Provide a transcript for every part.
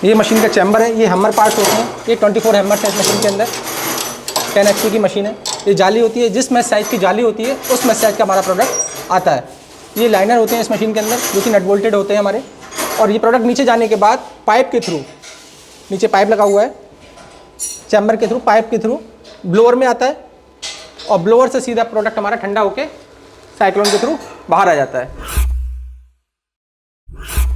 ये मशीन का चैम्बर है, ये हैमर पार्ट्स होते हैं, ये 24 हैमर्स है इस मशीन के अंदर। 10 HP की मशीन है। ये जाली होती है, जिस मैच साइज़ की जाली होती है उस मैच साइज़ का हमारा प्रोडक्ट आता है। ये लाइनर होते हैं इस मशीन के अंदर जो कि नट बोल्टेड होते हैं हमारे। और ये प्रोडक्ट नीचे जाने के बाद पाइप के थ्रू, नीचे पाइप लगा हुआ है, चैम्बर के थ्रू, पाइप के थ्रू ब्लोअर में आता है और ब्लोअर से सीधा प्रोडक्ट हमारा ठंडा होके साइक्लोन के थ्रू बाहर आ जाता है।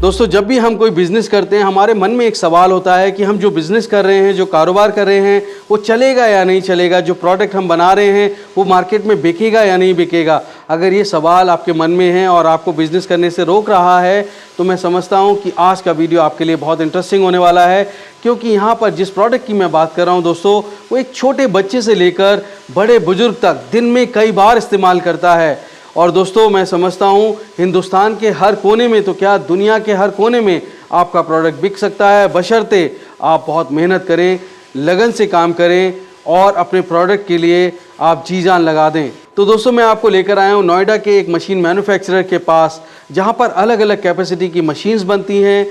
दोस्तों, जब भी हम कोई बिज़नेस करते हैं हमारे मन में एक सवाल होता है कि हम जो बिज़नेस कर रहे हैं, जो कारोबार कर रहे हैं, वो चलेगा या नहीं चलेगा, जो प्रोडक्ट हम बना रहे हैं वो मार्केट में बिकेगा या नहीं बिकेगा। अगर ये सवाल आपके मन में है और आपको बिज़नेस करने से रोक रहा है तो मैं समझता हूँ कि आज का वीडियो आपके लिए बहुत इंटरेस्टिंग होने वाला है, क्योंकि यहाँ पर जिस प्रोडक्ट की मैं बात कर रहा हूँ दोस्तों, वो एक छोटे बच्चे से लेकर बड़े बुजुर्ग तक दिन में कई बार इस्तेमाल करता है। और दोस्तों, मैं समझता हूँ हिंदुस्तान के हर कोने में तो क्या दुनिया के हर कोने में आपका प्रोडक्ट बिक सकता है, बशर्ते आप बहुत मेहनत करें, लगन से काम करें और अपने प्रोडक्ट के लिए आप जी जान लगा दें। तो दोस्तों, मैं आपको लेकर आया हूँ नोएडा के एक मशीन मैन्युफैक्चरर के पास, जहाँ पर अलग अलग कैपेसिटी की मशीन्स बनती हैं।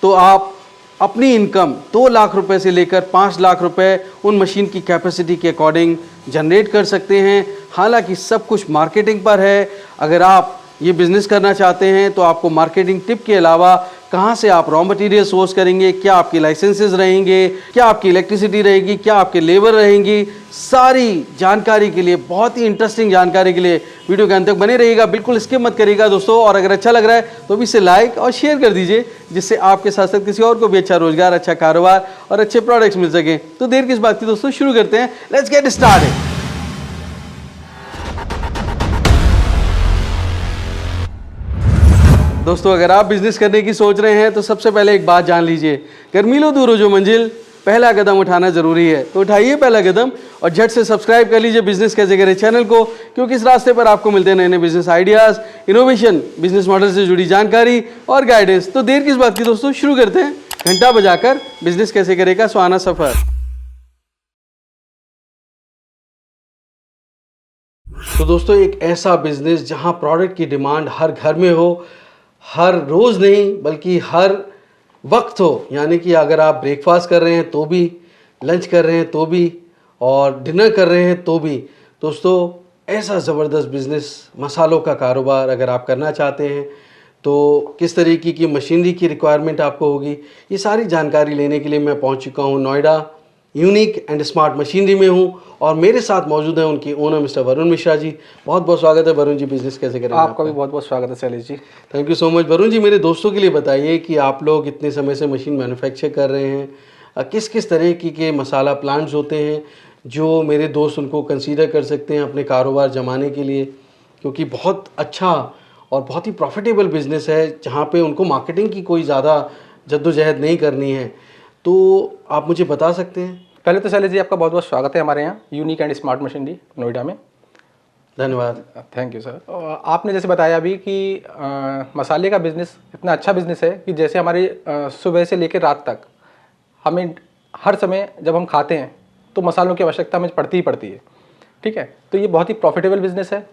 तो आप अपनी इनकम 2 लाख रुपए से लेकर 5 लाख रुपए उन मशीन की कैपेसिटी के अकॉर्डिंग जनरेट कर सकते हैं। हालांकि सब कुछ मार्केटिंग पर है। अगर आप ये बिज़नेस करना चाहते हैं तो आपको मार्केटिंग टिप के अलावा कहाँ से आप रॉ मटेरियल सोर्स करेंगे, क्या आपके लाइसेंसेस रहेंगे, क्या आपकी इलेक्ट्रिसिटी रहेगी, क्या आपके लेबर रहेंगी, सारी जानकारी के लिए, बहुत ही इंटरेस्टिंग जानकारी के लिए वीडियो के अंत तक बने रहिएगा, बिल्कुल स्किप मत करिएगा दोस्तों। और अगर अच्छा लग रहा है तो भी इसे लाइक और शेयर कर दीजिए, जिससे आपके साथ साथ किसी और को भी अच्छा रोजगार, अच्छा कारोबार और अच्छे प्रोडक्ट्स मिल सकें। तो देर किस बात की दोस्तों, शुरू करते हैं। Let's get started. दोस्तों, अगर आप बिजनेस करने की सोच रहे हैं तो सबसे पहले एक बात जान लीजिए, गर्मी लो दूर हो जो मंजिल, पहला कदम उठाना जरूरी है। तो उठाइए पहला कदम और झट से सब्सक्राइब कर लीजिए बिजनेस कैसे करें चैनल को, क्योंकि इस रास्ते पर आपको मिलते हैं नए नए business ideas, innovation, business model से जुड़ी जानकारी और गाइडेंस। तो देर किस बात की दोस्तों, शुरू करते हैं घंटा बजाकर बिजनेस कैसे करेगा सुहाना सफर। तो दोस्तों, एक ऐसा बिजनेस जहां प्रोडक्ट की डिमांड हर घर में हो, हर रोज़ नहीं बल्कि हर वक्त हो। यानी कि अगर आप ब्रेकफास्ट कर रहे हैं तो भी, लंच कर रहे हैं तो भी, और डिनर कर रहे हैं तो भी। दोस्तों, ऐसा ज़बरदस्त बिज़नेस, मसालों का कारोबार अगर आप करना चाहते हैं तो किस तरीके की मशीनरी की रिक्वायरमेंट आपको होगी, ये सारी जानकारी लेने के लिए मैं पहुंच चुका हूं Noida unique and smart machinery में हूं, और मेरे साथ मौजूद हैं उनकी ओनर मिस्टर वरुण मिश्रा जी। बहुत बहुत स्वागत है वरुण जी, बिजनेस कैसे करेंगे। आपका भी बहुत बहुत स्वागत है Shailesh ji. Thank you so much. Varun ji, मेरे दोस्तों के लिए बताइए कि आप लोग इतने समय से मशीन मैन्युफैक्चर कर रहे हैं, किस किस तरह के मसाला प्लांट्स होते हैं जो मेरे दोस्त उनको कंसीडर कर सकते हैं अपने कारोबार जमाने के लिए, क्योंकि बहुत अच्छा और बहुत ही प्रॉफिटेबल बिजनेस है जहाँ पे उनको मार्केटिंग की कोई ज़्यादा जद्दोजहद नहीं करनी है। तो आप मुझे बता सकते हैं। पहले तो शैलेश जी, आपका बहुत बहुत स्वागत है हमारे यहाँ unique and smart machinery Noida में। धन्यवाद। Thank you sir. आपने जैसे बताया अभी कि मसाले का बिज़नेस इतना अच्छा बिज़नेस है कि जैसे हमारी सुबह से लेकर रात तक हमें हर समय जब हम खाते हैं तो मसालों की आवश्यकता हमें पड़ती ही पड़ती है। ठीक है, तो ये बहुत ही प्रॉफिटेबल बिज़नेस है,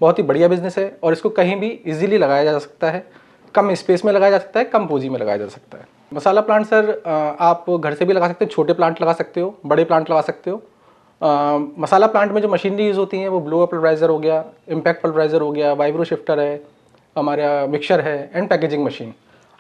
बहुत ही बढ़िया बिज़नेस है, और इसको कहीं भी इजीली लगाया जा सकता है, कम स्पेस में लगाया जा सकता है, कम पूंजी में लगाया जा सकता है। मसाला प्लांट सर आप घर से भी लगा सकते हो, छोटे प्लांट लगा सकते हो, बड़े प्लांट लगा सकते हो। मसाला प्लांट में जो मशीनरी यूज़ होती हैं वो ब्लोअर पल्वराइज़र हो गया, इम्पैक्ट पल्वराइज़र हो गया, वाइब्रो शिफ्टर है, हमारा मिक्सर है, एंड पैकेजिंग मशीन।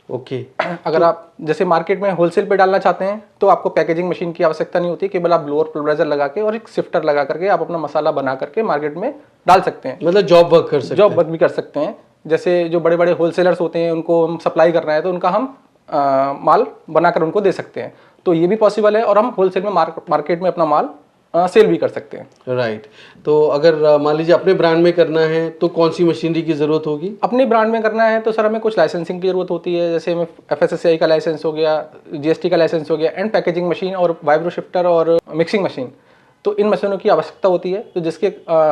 ओके। अगर आप जैसे मार्केट में होलसेल पे डालना चाहते हैं तो आपको पैकेजिंग मशीन की आवश्यकता नहीं होती, केवल आप ब्लोअर पल्वराइज़र लगा के और एक शिफ्टर लगा करके आप अपना मसाला बना करके मार्केट में डाल सकते हैं। मतलब जॉब वर्क कर सकते हैं। जॉब वर्क भी कर सकते हैं। जैसे जो बड़े बड़े होलसेलर्स होते हैं उनको हम सप्लाई करना है तो उनका हम माल बनाकर उनको दे सकते हैं, तो ये भी पॉसिबल है। और हम होलसेल में मार्केट में अपना माल सेल भी कर सकते हैं। राइट। तो अगर मान लीजिए अपने ब्रांड में करना है तो कौन सी मशीनरी की ज़रूरत होगी? अपने ब्रांड में करना है तो सर हमें कुछ लाइसेंसिंग की ज़रूरत होती है, जैसे हमें FSSAI का लाइसेंस हो गया, GST का लाइसेंस हो गया, एंड पैकेजिंग मशीन और वाइब्रो शिफ्टर और मिक्सिंग मशीन, तो इन मशीनों की आवश्यकता होती है, तो जिसके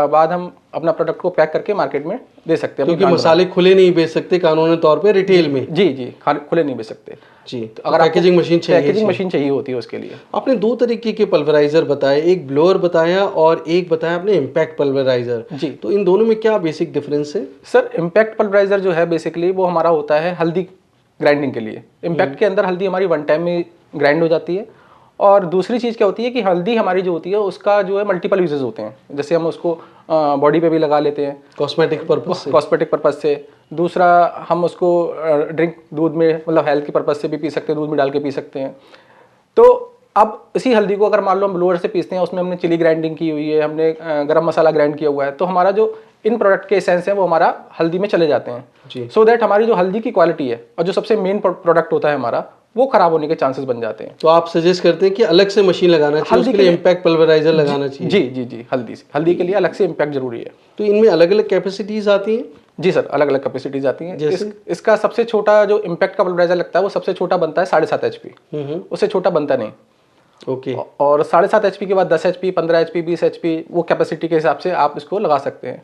बाद हम अपना प्रोडक्ट को पैक करके मार्केट में दे सकते हैं। क्योंकि मसाले खुले नहीं बेच सकते कानूनी तौर पे रिटेल में। जी जी, खुले नहीं बेच सकते जी। तो अगर पैकेजिंग मशीन चाहिए, पैकेजिंग मशीन चाहिए होती है उसके लिए। आपने 2 तरीके के पल्वराइजर बताए, एक ब्लोअर बताया और एक बताया आपने इम्पैक्ट पल्वराइजर जी। तो इन दोनों में क्या बेसिक डिफरेंस है? सर, इम्पैक्ट पल्वराइजर जो है बेसिकली वो हमारा होता है हल्दी ग्राइंडिंग के लिए। इम्पैक्ट के अंदर हल्दी हमारी 1 टाइम में ग्राइंड हो जाती है। और दूसरी चीज़ क्या होती है कि हल्दी हमारी जो होती है उसका जो है मल्टीपल यूजेस होते हैं, जैसे हम उसको बॉडी पे भी लगा लेते हैं कॉस्मेटिक पर्पस से। कॉस्मेटिक पर्पज़ से। दूसरा हम उसको ड्रिंक दूध में मतलब हेल्थ की पर्पज़ से भी पी सकते हैं, दूध में डाल के पी सकते हैं। तो अब इसी हल्दी को अगर मान लो हम ब्लोअर से पीसते हैं, उसमें हमने चिली ग्राइंडिंग की हुई है, हमने गरम मसाला ग्राइंड किया हुआ है, तो हमारा जो इन प्रोडक्ट के एसेंस हैं वो हमारा हल्दी में चले जाते हैं जी। सो दैट हमारी जो हल्दी की क्वालिटी है और जो सबसे मेन प्रोडक्ट होता है हमारा, वो खराब होने के चांसेस बन जाते हैं। तो आप सजेस्ट करते हैं कि अलग से मशीन लगाना चाहिए, हल्दी उसके के लिए लिए- इम्पैक्ट पल्वराइजर लगाना चाहिए। जी जी जी, हल्दी के लिए अलग से इम्पैक्ट जरूरी है। तो इनमें अलग अलग कैपेसिटीज आती हैं। जी सर, अलग अलग कैपेसिटीज आती हैं। जैसे? इसका सबसे छोटा जो इम्पैक्ट का पल्वराइजर लगता है वो सबसे छोटा बनता है 7.5 HP, उससे छोटा बनता नहीं। ओके। और 7.5 HP के बाद 10 HP, 15 HP, 20 HP, वो कैपेसिटी के हिसाब से आप इसको लगा सकते हैं।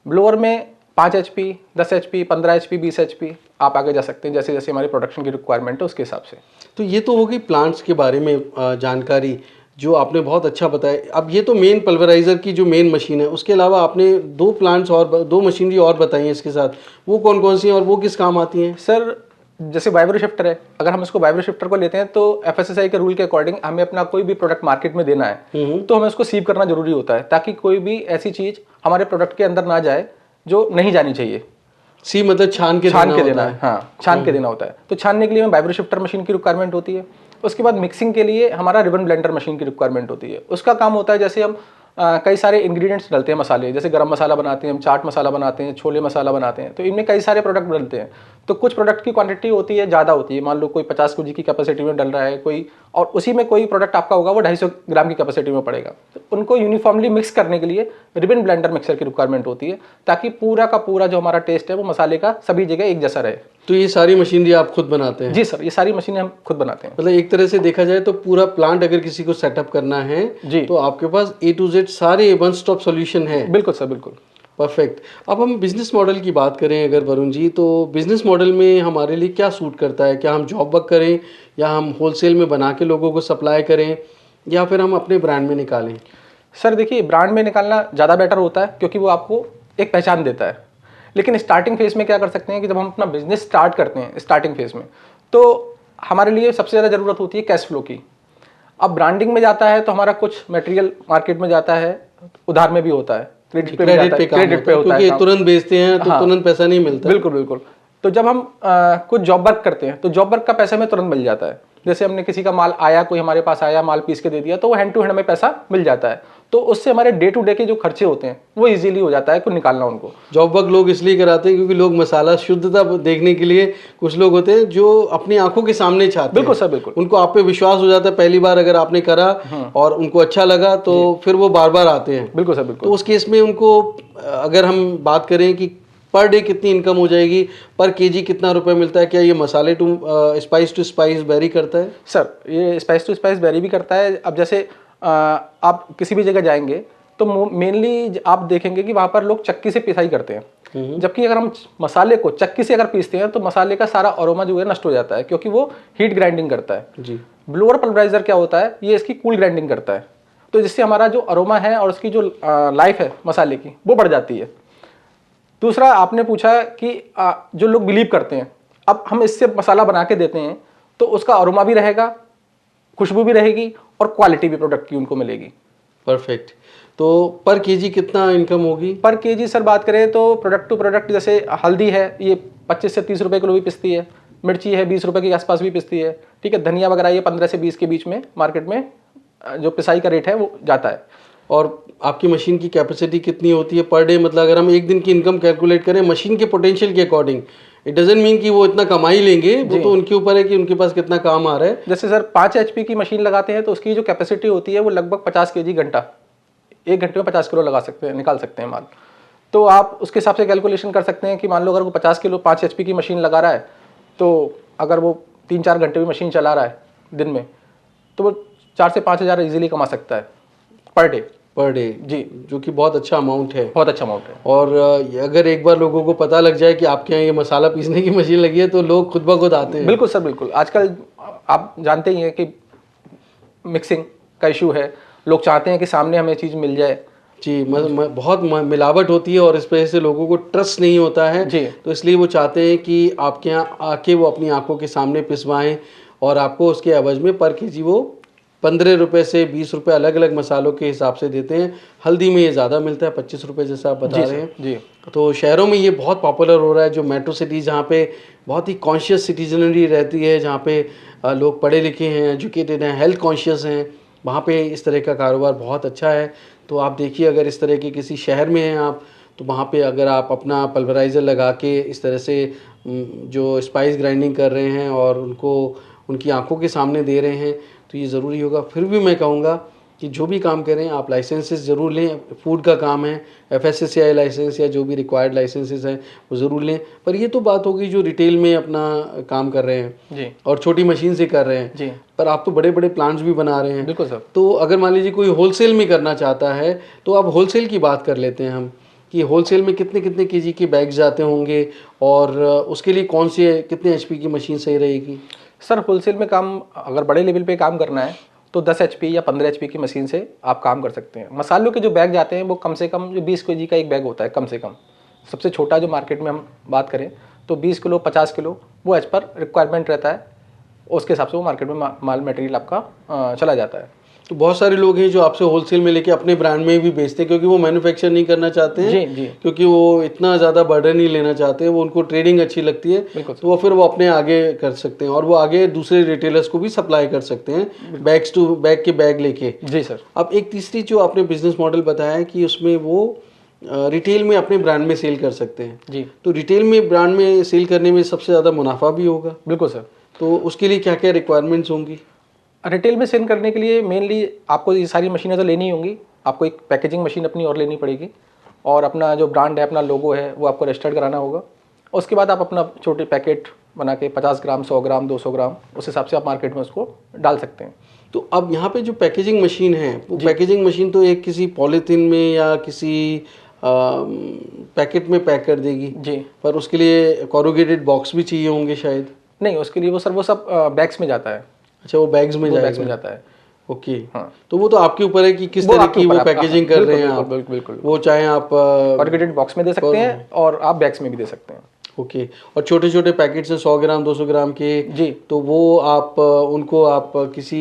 ब्लोअर में 5 HP, 10 HP, 15 HP, 20 HP आप आगे जा सकते हैं, जैसे जैसे हमारी प्रोडक्शन की रिक्वायरमेंट है उसके हिसाब से। तो ये तो होगी प्लांट्स के बारे में जानकारी जो आपने बहुत अच्छा बताया। अब ये तो मेन पल्वराइजर की जो मेन मशीन है, उसके अलावा आपने 2 प्लांट्स और 2 मशीनरी और बताई हैं इसके साथ, वो कौन कौन सी हैं और वो किस काम आती हैं? सर जैसे वाइब्रो शिफ्टर है, अगर हम इसको वाइब्रो शिफ्टर को लेते हैं तो FSSAI के रूल के अकॉर्डिंग हमें अपना कोई भी प्रोडक्ट मार्केट में देना है तो हमें उसको सीव करना जरूरी होता है, ताकि कोई भी ऐसी चीज हमारे प्रोडक्ट के अंदर ना जाए जो नहीं जानी चाहिए। सी मतलब छान के देना है, हाँ छान के देना होता है। तो छानने के लिए हमें वाइब्रो शिफ्टर मशीन की रिक्वायरमेंट होती है। उसके बाद मिक्सिंग के लिए हमारा रिबन ब्लेंडर मशीन की रिक्वायरमेंट होती है। उसका काम होता है जैसे हम कई सारे इंग्रेडिएंट्स डालते हैं मसाले, जैसे गरम मसाला बनाते हैं, हम चाट मसाला बनाते हैं, छोले मसाला बनाते हैं, तो इनमें कई सारे प्रोडक्ट डलते हैं। तो कुछ प्रोडक्ट की क्वांटिटी होती है ज़्यादा होती है, मान लो कोई 50 kg की कैपेसिटी में डल रहा है कोई, और उसी में कोई प्रोडक्ट आपका होगा वो 250 ग्राम की कैपेसिटी में पड़ेगा। तो उनको यूनिफॉर्मली मिक्स करने के लिए रिबन ब्लेंडर मिक्सर की रिक्वायरमेंट होती है, ताकि पूरा का पूरा जो हमारा टेस्ट है वो मसाले का सभी जगह एक जैसा रहे। तो ये सारी मशीनरी आप खुद बनाते हैं? जी सर, ये सारी मशीनें हम खुद बनाते हैं। मतलब एक तरह से देखा जाए तो पूरा प्लांट अगर किसी को सेटअप करना है जी, तो आपके पास A to Z सारे वन स्टॉप सॉल्यूशन है। बिल्कुल सर, बिल्कुल परफेक्ट। अब हम बिजनेस मॉडल की बात करें अगर वरुण जी, तो बिजनेस मॉडल में हमारे लिए क्या सूट करता है? क्या हम जॉब वर्क करें, या हम होलसेल में बना के लोगों को सप्लाई करें, या फिर हम अपने ब्रांड में निकालें? सर देखिए, ब्रांड में निकालना ज़्यादा बेटर होता है, क्योंकि वो आपको एक पहचान देता है। लेकिन स्टार्टिंग फेज में क्या कर सकते हैं कि जब हम अपना बिजनेस स्टार्ट करते हैं स्टार्टिंग फेज में, तो हमारे लिए सबसे ज़्यादा ज़रूरत होती है कैश फ्लो की। अब ब्रांडिंग में जाता है तो हमारा कुछ मटेरियल मार्केट में जाता है, उधार में भी होता है, क्रेडिट पे होता है, क्योंकि तुरंत बेचते हैं तो हाँ, तुरंत पैसा नहीं मिलता। बिल्कुल बिल्कुल। तो जब हम कुछ जॉब वर्क करते हैं तो जॉब वर्क का पैसा हमें तुरंत मिल जाता है। जैसे हमने किसी का माल आया, कोई हमारे पास आया, माल पीस के दे दिया, तो वो हैंड टू हैंड हमें पैसा मिल जाता है। तो उससे हमारे डे टू डे के जो खर्चे होते हैं वो इजीली हो जाता है कुछ निकालना उनको। जॉब वर्क लोग इसलिए कराते हैं क्योंकि लोग मसाला शुद्धता देखने के लिए, कुछ लोग होते हैं जो अपनी आंखों के सामने चाहते हैं। बिल्कुल सर, बिल्कुल। उनको आप पे विश्वास हो जाता है पहली बार अगर आपने करा और उनको अच्छा लगा तो फिर वो बार बार आते हैं। बिल्कुल सर, बिल्कुल। तो उस केस में उनको अगर हम बात करें कि पर डे कितनी इनकम हो जाएगी, पर केजी कितना रुपए मिलता है, क्या ये मसाले स्पाइस टू स्पाइस वेरी करता है? सर ये स्पाइस टू स्पाइस वेरी भी करता है। अब जैसे आप किसी भी जगह जाएंगे तो मेनली आप देखेंगे कि वहाँ पर लोग चक्की से पिसाई करते हैं, जबकि अगर हम मसाले को चक्की से अगर पीसते हैं तो मसाले का सारा अरोमा जो है नष्ट हो जाता है, क्योंकि वो हीट ग्राइंडिंग करता है। जी। ब्लोअर पल्वराइजर क्या होता है, ये इसकी कूल ग्राइंडिंग करता है, तो जिससे हमारा जो अरोमा है और उसकी जो लाइफ है मसाले की वो बढ़ जाती है। दूसरा आपने पूछा कि जो लोग बिलीव करते हैं, अब हम इससे मसाला बना के देते हैं तो उसका अरोमा भी रहेगा, खुशबू भी रहेगी और क्वालिटी भी प्रोडक्ट की उनको मिलेगी। परफेक्ट। तो पर केजी कितना इनकम होगी? पर केजी सर बात करें तो प्रोडक्ट टू प्रोडक्ट, जैसे हल्दी है ये 25 से 30 रुपए किलो भी पिसती है, मिर्ची है 20 रुपए के आसपास भी पिसती है, ठीक है। धनिया वगैरह ये 15 से 20 के बीच में मार्केट में जो पिसाई का रेट है वो जाता है। और आपकी मशीन की कैपेसिटी कितनी होती है पर डे? मतलब अगर हम एक दिन की इनकम कैलकुलेट करें मशीन के पोटेंशियल के अकॉर्डिंग, इट डजंट मीन कि वो इतना कमाई लेंगे, वो तो उनके ऊपर है कि उनके पास कितना काम आ रहा है। जैसे सर 5 HP की मशीन लगाते हैं तो उसकी जो कैपेसिटी होती है वो लगभग 50 kg घंटा, 1 घंटे में 50 किलो लगा सकते हैं, निकाल सकते हैं माल। तो आप उसके हिसाब से कैलकुलेशन कर सकते हैं कि मान लो अगर वो 50 किलो 5 HP की मशीन लगा रहा है, तो अगर वो 3-4 घंटे भी मशीन चला रहा है दिन में, तो वो 4 से 5 हज़ार ईजिली कमा सकता है पर डे जी, जो कि बहुत अच्छा अमाउंट है। बहुत अच्छा अमाउंट है। और अगर एक बार लोगों को पता लग जाए कि आपके यहाँ ये मसाला पीसने की मशीन लगी है तो लोग खुद ब खुद आते हैं। बिल्कुल सर, बिल्कुल। आजकल आप जानते ही हैं कि मिक्सिंग का इशू है, लोग चाहते हैं कि सामने हमें चीज़ मिल जाए, जी बहुत मिलावट होती है और इस वजह से लोगों को ट्रस्ट नहीं होता है जी। तो इसलिए वो चाहते हैं कि आपके यहाँ आके वो अपनी आंखों के सामने पिसवाएं और आपको उसके एवज में पर केजी वो 15 रुपये से 20 रुपये अलग अलग मसालों के हिसाब से देते हैं। हल्दी में ये ज़्यादा मिलता है 25 रुपये जैसा आप बता रहे हैं। जी। तो शहरों में ये बहुत पॉपुलर हो रहा है, जो मेट्रो सिटीज़ जहाँ पे बहुत ही कॉन्शियस सिटीजनरी रहती है, जहाँ पे लोग पढ़े लिखे हैं, एजुकेटेड हैं, हेल्थ कॉन्शियस हैं, वहाँ पे इस तरह का कारोबार बहुत अच्छा है। तो आप देखिए अगर इस तरह के किसी शहर में हैं आप, तो वहाँ पे अगर आप अपना पल्वराइज़र लगा के इस तरह से जो स्पाइस ग्राइंडिंग कर रहे हैं और उनको उनकी आंखों के सामने दे रहे हैं तो ये ज़रूरी होगा। फिर भी मैं कहूँगा कि जो भी काम करें आप लाइसेंसेस ज़रूर लें। फूड का काम है, FSSAI लाइसेंस या जो भी रिक्वायर्ड लाइसेंसेस हैं वो ज़रूर लें। पर ये तो बात होगी जो रिटेल में अपना काम कर रहे हैं जी और छोटी मशीन से कर रहे हैं जी। पर आप तो बड़े बड़े प्लांट्स भी बना रहे हैं। बिल्कुल सर। तो अगर मान लीजिए कोई होलसेल में करना चाहता है तो आप होलसेल की बात कर लेते हैं हम, कि होलसेल में कितने कितने केजी के बैग्स जाते होंगे और उसके लिए कौन सी कितने HP की मशीन सही रहेगी? सर होलसेल में काम अगर बड़े लेवल पे काम करना है तो 10 HP या 15 HP की मशीन से आप काम कर सकते हैं। मसालों के जो बैग जाते हैं वो कम से कम जो 20 केजी का एक बैग होता है कम से कम। सबसे छोटा जो मार्केट में हम बात करें तो 20 किलो 50 किलो वो एज पर रिक्वायरमेंट रहता है, उसके हिसाब से वो मार्केट में माल मटेरियल आपका चला जाता है। तो बहुत सारे लोग हैं जो आपसे होलसेल में लेके अपने ब्रांड में भी बेचते हैं क्योंकि वो मैन्युफैक्चर नहीं करना चाहते हैं। जी जी। क्योंकि वो इतना ज़्यादा बर्डन नहीं लेना चाहते हैं, वो उनको ट्रेडिंग अच्छी लगती है। बिल्कुल। तो वो फिर वो अपने आगे कर सकते हैं और वो आगे दूसरे रिटेलर्स को भी सप्लाई कर सकते हैं बैग्स टू बैग के बैग लेके। जी सर। अब एक तीसरी जो आपने बिजनेस मॉडल बताया कि उसमें वो रिटेल में अपने ब्रांड में सेल कर सकते हैं। जी। तो रिटेल में ब्रांड में सेल करने में सबसे ज़्यादा मुनाफा भी होगा। बिल्कुल सर। तो उसके लिए क्या क्या रिक्वायरमेंट्स होंगी? रिटेल में सेल करने के लिए मेनली आपको ये सारी मशीनें तो लेनी ही होंगी। आपको एक पैकेजिंग मशीन अपनी और लेनी पड़ेगी और अपना जो ब्रांड है, अपना लोगो है, वो आपको रजिस्टर्ड कराना होगा। उसके बाद आप अपना छोटे पैकेट बना के 50 ग्राम 100 ग्राम 200 ग्राम उस हिसाब से आप मार्केट में उसको डाल सकते हैं। तो अब यहाँ पे जो पैकेजिंग मशीन है वो पैकेजिंग मशीन तो एक किसी पॉलीथीन में या किसी पैकेट में पैक कर देगी जी। पर उसके लिए कॉरुगेटेड बॉक्स भी चाहिए होंगे शायद? नहीं, उसके लिए वो सर वो सब बैग्स में जाता है। अच्छा, वो बैग्स में बैग्स में जाता है। ओके। हाँ। तो वो तो आपके ऊपर है कि किस तरह की वो पैकेजिंग कर रहे हैं आप। बिल्कुल। वो चाहे आप कॉर्रुगेटेड बॉक्स में दे सकते हैं और आप बैग्स में भी दे सकते हैं। ओके। और छोटे छोटे पैकेट्स हैं 100 ग्राम 200 ग्राम के जी। तो वो आप उनको आप किसी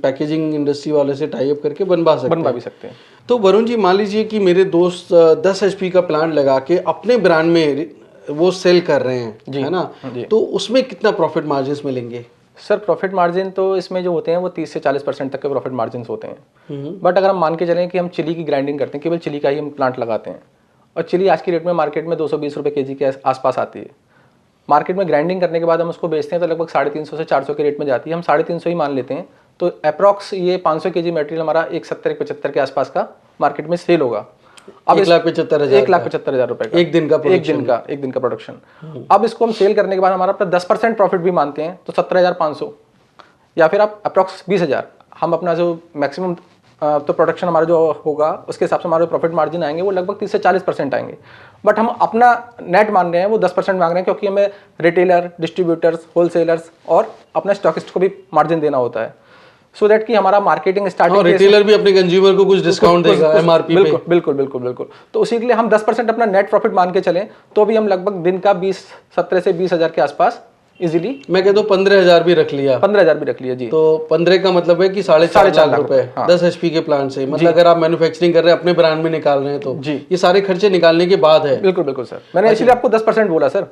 पैकेजिंग इंडस्ट्री वाले से टाई अप करके बनवा भी सकते हैं। तो वरुण जी मान लीजिए कि मेरे दोस्त 10 HP का प्लांट लगा के अपने ब्रांड में वो सेल कर रहे हैं, है ना? तो उसमें कितना प्रॉफिट मार्जिन मिलेंगे? सर प्रॉफिट मार्जिन तो इसमें जो होते हैं वो 30 से 40% तक के प्रॉफिट मार्जिन होते हैं। बट अगर हम मान के चलें कि हम चिली की ग्राइंडिंग करते हैं, केवल चिली का ही हम प्लांट लगाते हैं और चिली आज की रेट में मार्केट में 220 रुपये केजी के आसपास आती है। मार्केट में ग्राइंडिंग करने के बाद हम उसको बेचते हैं तो लगभग 350 से 400 के रेट में जाती है। हम 350 ही मान लेते हैं तो अप्रॉक्स ये 500 केजी मटेरियल हमारा 170-75 के आसपास का मार्केट में सेल होगा। अब 1,75,000 रुपए का एक दिन का प्रोडक्शन। अब इसको हम सेल करने के बाद हमारा अपना 10% प्रॉफिट भी मानते हैं तो 17,500 या फिर आप अप्रॉक्स 20,000 हम अपना जो मैक्सिमम तो प्रोडक्शन हमारा जो होगा उसके हिसाब से हमारे प्रॉफिट मार्जिन आएंगे वो लगभग 30 से 40% आएंगे। बट हम अपना नेट मान रहे हैं वो 10% मांग रहे हैं क्योंकि हमें रिटेलर, डिस्ट्रीब्यूटर्स, होलसेलर्स और अपने स्टॉकिस्ट को भी मार्जिन देना होता है सो दैट कि हमारा मार्केटिंग स्टार्टिंग रिटेलर भी अपने कंज्यूमर को कुछ डिस्काउंट देगा MRP पे। बिल्कुल। तो उसी के लिए हम 10% अपना नेट प्रॉफिट मान के चलें तो भी हम लगभग दिन का 17 से 20,000 के आसपास इजीली, मैं कहता हूँ 15,000 भी रख लिया। 15,000 भी रख लिया जी। तो 15 का मतलब है कि 4.5 लाख रुपए 10 HP के प्लांट से, मतलब अगर आप मैन्युफैक्चरिंग कर रहे हैं अपने ब्रांड में निकाल रहे हैं तो जी ये सारे खर्चे निकालने के बाद है। बिल्कुल सर, मैंने इसलिए आपको 10% बोला सर।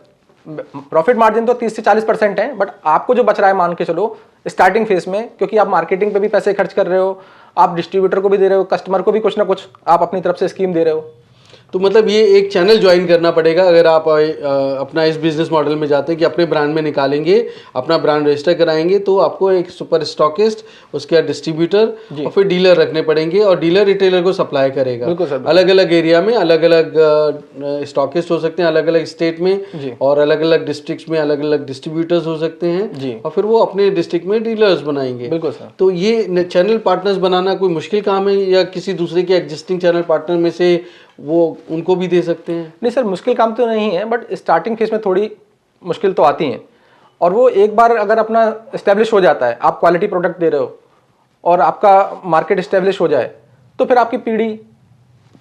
प्रॉफिट मार्जिन तो 30 से 40% है बट आपको जो बच रहा है मान के चलो स्टार्टिंग फेज में, क्योंकि आप मार्केटिंग पे भी पैसे खर्च कर रहे हो, आप डिस्ट्रीब्यूटर को भी दे रहे हो, कस्टमर को भी कुछ ना कुछ आप अपनी तरफ से स्कीम दे रहे हो। तो मतलब ये एक चैनल ज्वाइन करना पड़ेगा अगर आप अपना इस बिजनेस मॉडल में जाते हैं कि अपने ब्रांड में निकालेंगे, अपना ब्रांड रजिस्टर कराएंगे तो आपको एक सुपर स्टॉकिस्ट, उसके बाद डिस्ट्रीब्यूटर और फिर डीलर रखने पड़ेंगे और डीलर रिटेलर को सप्लाई करेगा। अलग अलग एरिया में अलग अलग स्टॉकिस्ट हो सकते हैं, अलग अलग स्टेट में और अलग अलग डिस्ट्रिक्ट में अलग अलग डिस्ट्रीब्यूटर्स हो सकते हैं और फिर वो अपने डिस्ट्रिक्ट में डीलर्स बनाएंगे। बिल्कुल सर। तो ये चैनल पार्टनर्स बनाना कोई मुश्किल काम है या किसी दूसरे के एग्जिस्टिंग चैनल पार्टनर में से वो उनको भी दे सकते हैं? नहीं सर, मुश्किल काम तो नहीं है बट स्टार्टिंग फेज में थोड़ी मुश्किल तो आती हैं और वो एक बार अगर अपना इस्टेब्लिश हो जाता है, आप क्वालिटी प्रोडक्ट दे रहे हो और आपका मार्केट इस्टेब्लिश हो जाए तो फिर आपकी पीढ़ी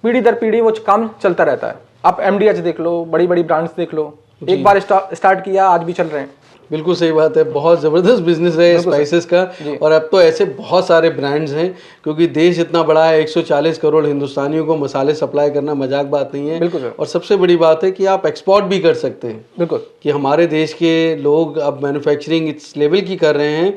पीढ़ी दर पीढ़ी वो काम चलता रहता है। आप MDH देख लो, बड़ी बड़ी ब्रांड्स देख लो, एक बार स्टार्ट किया आज भी चल रहे हैं। बिल्कुल सही बात है, बहुत ज़बरदस्त बिजनेस है स्पाइसेस का। और अब तो ऐसे बहुत सारे ब्रांड्स हैं, क्योंकि देश इतना बड़ा है, 140 करोड़ हिंदुस्तानियों को मसाले सप्लाई करना मजाक बात नहीं है। बिल्कुल सर। और सबसे बड़ी बात है कि आप एक्सपोर्ट भी कर सकते हैं। बिल्कुल, कि हमारे देश के लोग अब मैन्युफैक्चरिंग इस लेवल की कर रहे हैं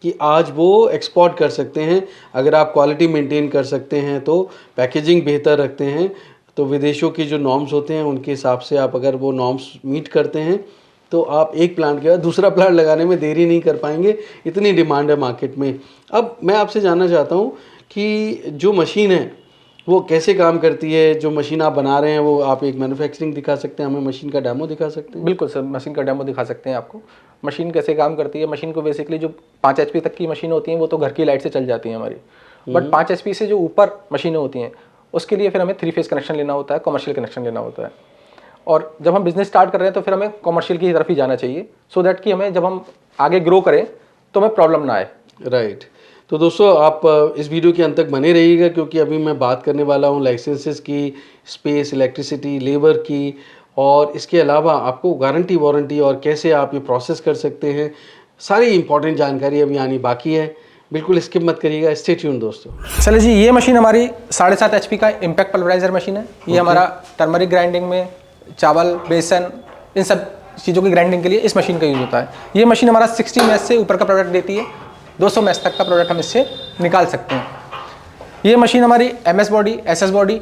कि आज वो एक्सपोर्ट कर सकते हैं। अगर आप क्वालिटी मेंटेन कर सकते हैं, तो पैकेजिंग बेहतर रखते हैं, तो विदेशों की जो नॉर्म्स होते हैं उनके हिसाब से आप अगर वो नॉर्म्स मीट करते हैं, तो आप एक प्लांट के बाद दूसरा प्लांट लगाने में देरी नहीं कर पाएंगे। इतनी डिमांड है मार्केट में। अब मैं आपसे जानना चाहता हूँ कि जो मशीन है वो कैसे काम करती है। जो मशीन आप बना रहे हैं वो आप एक मैन्युफैक्चरिंग दिखा सकते हैं, हमें मशीन का डेमो दिखा सकते हैं? बिल्कुल सर, मशीन का डेमो दिखा सकते हैं आपको। मशीन कैसे काम करती है। मशीन को बेसिकली जो 5 HP तक की मशीन होती हैं वो तो घर की लाइट से चल जाती हैं हमारी, बट 5 HP से जो ऊपर मशीनें होती हैं उसके लिए फिर हमें 3 फेज कनेक्शन लेना होता है, कमर्शियल कनेक्शन लेना होता है। और जब हम बिजनेस स्टार्ट कर रहे हैं तो फिर हमें कमर्शियल की तरफ ही जाना चाहिए, सो दैट कि हमें जब हम आगे ग्रो करें तो हमें प्रॉब्लम ना आए। राइट। तो दोस्तों आप इस वीडियो के अंत तक बने रहिएगा, क्योंकि अभी मैं बात करने वाला हूँ लाइसेंसेस की, स्पेस, इलेक्ट्रिसिटी, लेबर की, और इसके अलावा आपको गारंटी वारंटी और कैसे आप ये प्रोसेस कर सकते हैं, सारी इंपॉर्टेंट जानकारी अभी आनी बाकी है। बिल्कुल स्किप मत करिएगा, स्टे ट्यून दोस्तों। चलिए जी, ये मशीन हमारी 7.5 HP का इम्पैक्ट पल्वराइजर मशीन है। ये हमारा टर्मरिक ग्राइंडिंग में चावल, बेसन, इन सब चीज़ों की ग्राइंडिंग के लिए इस मशीन का यूज़ होता है। ये मशीन हमारा 60 मैच से ऊपर का प्रोडक्ट देती है, 200 मैच तक का प्रोडक्ट हम इससे निकाल सकते हैं। ये मशीन हमारी MS बॉडी, SS बॉडी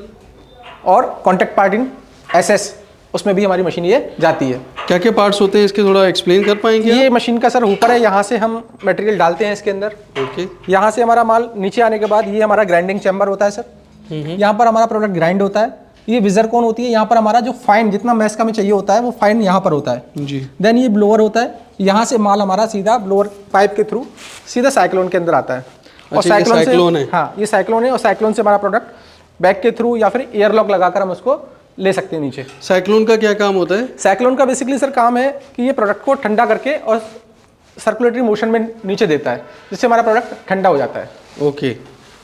और कॉन्टैक्ट पार्ट इन SS, उसमें भी हमारी मशीन ये जाती है। क्या क्या पार्ट्स होते हैं इसके, थोड़ा एक्सप्लेन कर पाएंगे? ये मशीन का सर ऊपर है, यहाँ से हम मटेरियल डालते हैं इसके अंदर। ओके। यहाँ से हमारा माल नीचे आने के बाद ये हमारा ग्राइंडिंग चैम्बर होता है सर। यहाँ पर हमारा प्रोडक्ट ग्राइंड होता है। ये विजर कौन होती है, यहाँ पर हमारा जो फाइन जितना मैश का हमें चाहिए होता है वो फाइन यहाँ पर होता है जी। देन ये ब्लोअर होता है, यहाँ से माल हमारा सीधा ब्लोअर पाइप के थ्रू सीधा साइक्लोन के अंदर आता है। और अच्छा, साइक्लोन है? हाँ, ये साइक्लोन है, और साइक्लोन से हमारा प्रोडक्ट बैक के थ्रू या फिर एयर लॉक लगाकर हम उसको ले सकते हैं नीचे। साइक्लोन का क्या काम होता है? साइक्लोन का बेसिकली सर काम है कि ये प्रोडक्ट को ठंडा करके और सर्कुलेटरी मोशन में नीचे देता है, जिससे हमारा प्रोडक्ट ठंडा हो जाता है। ओके।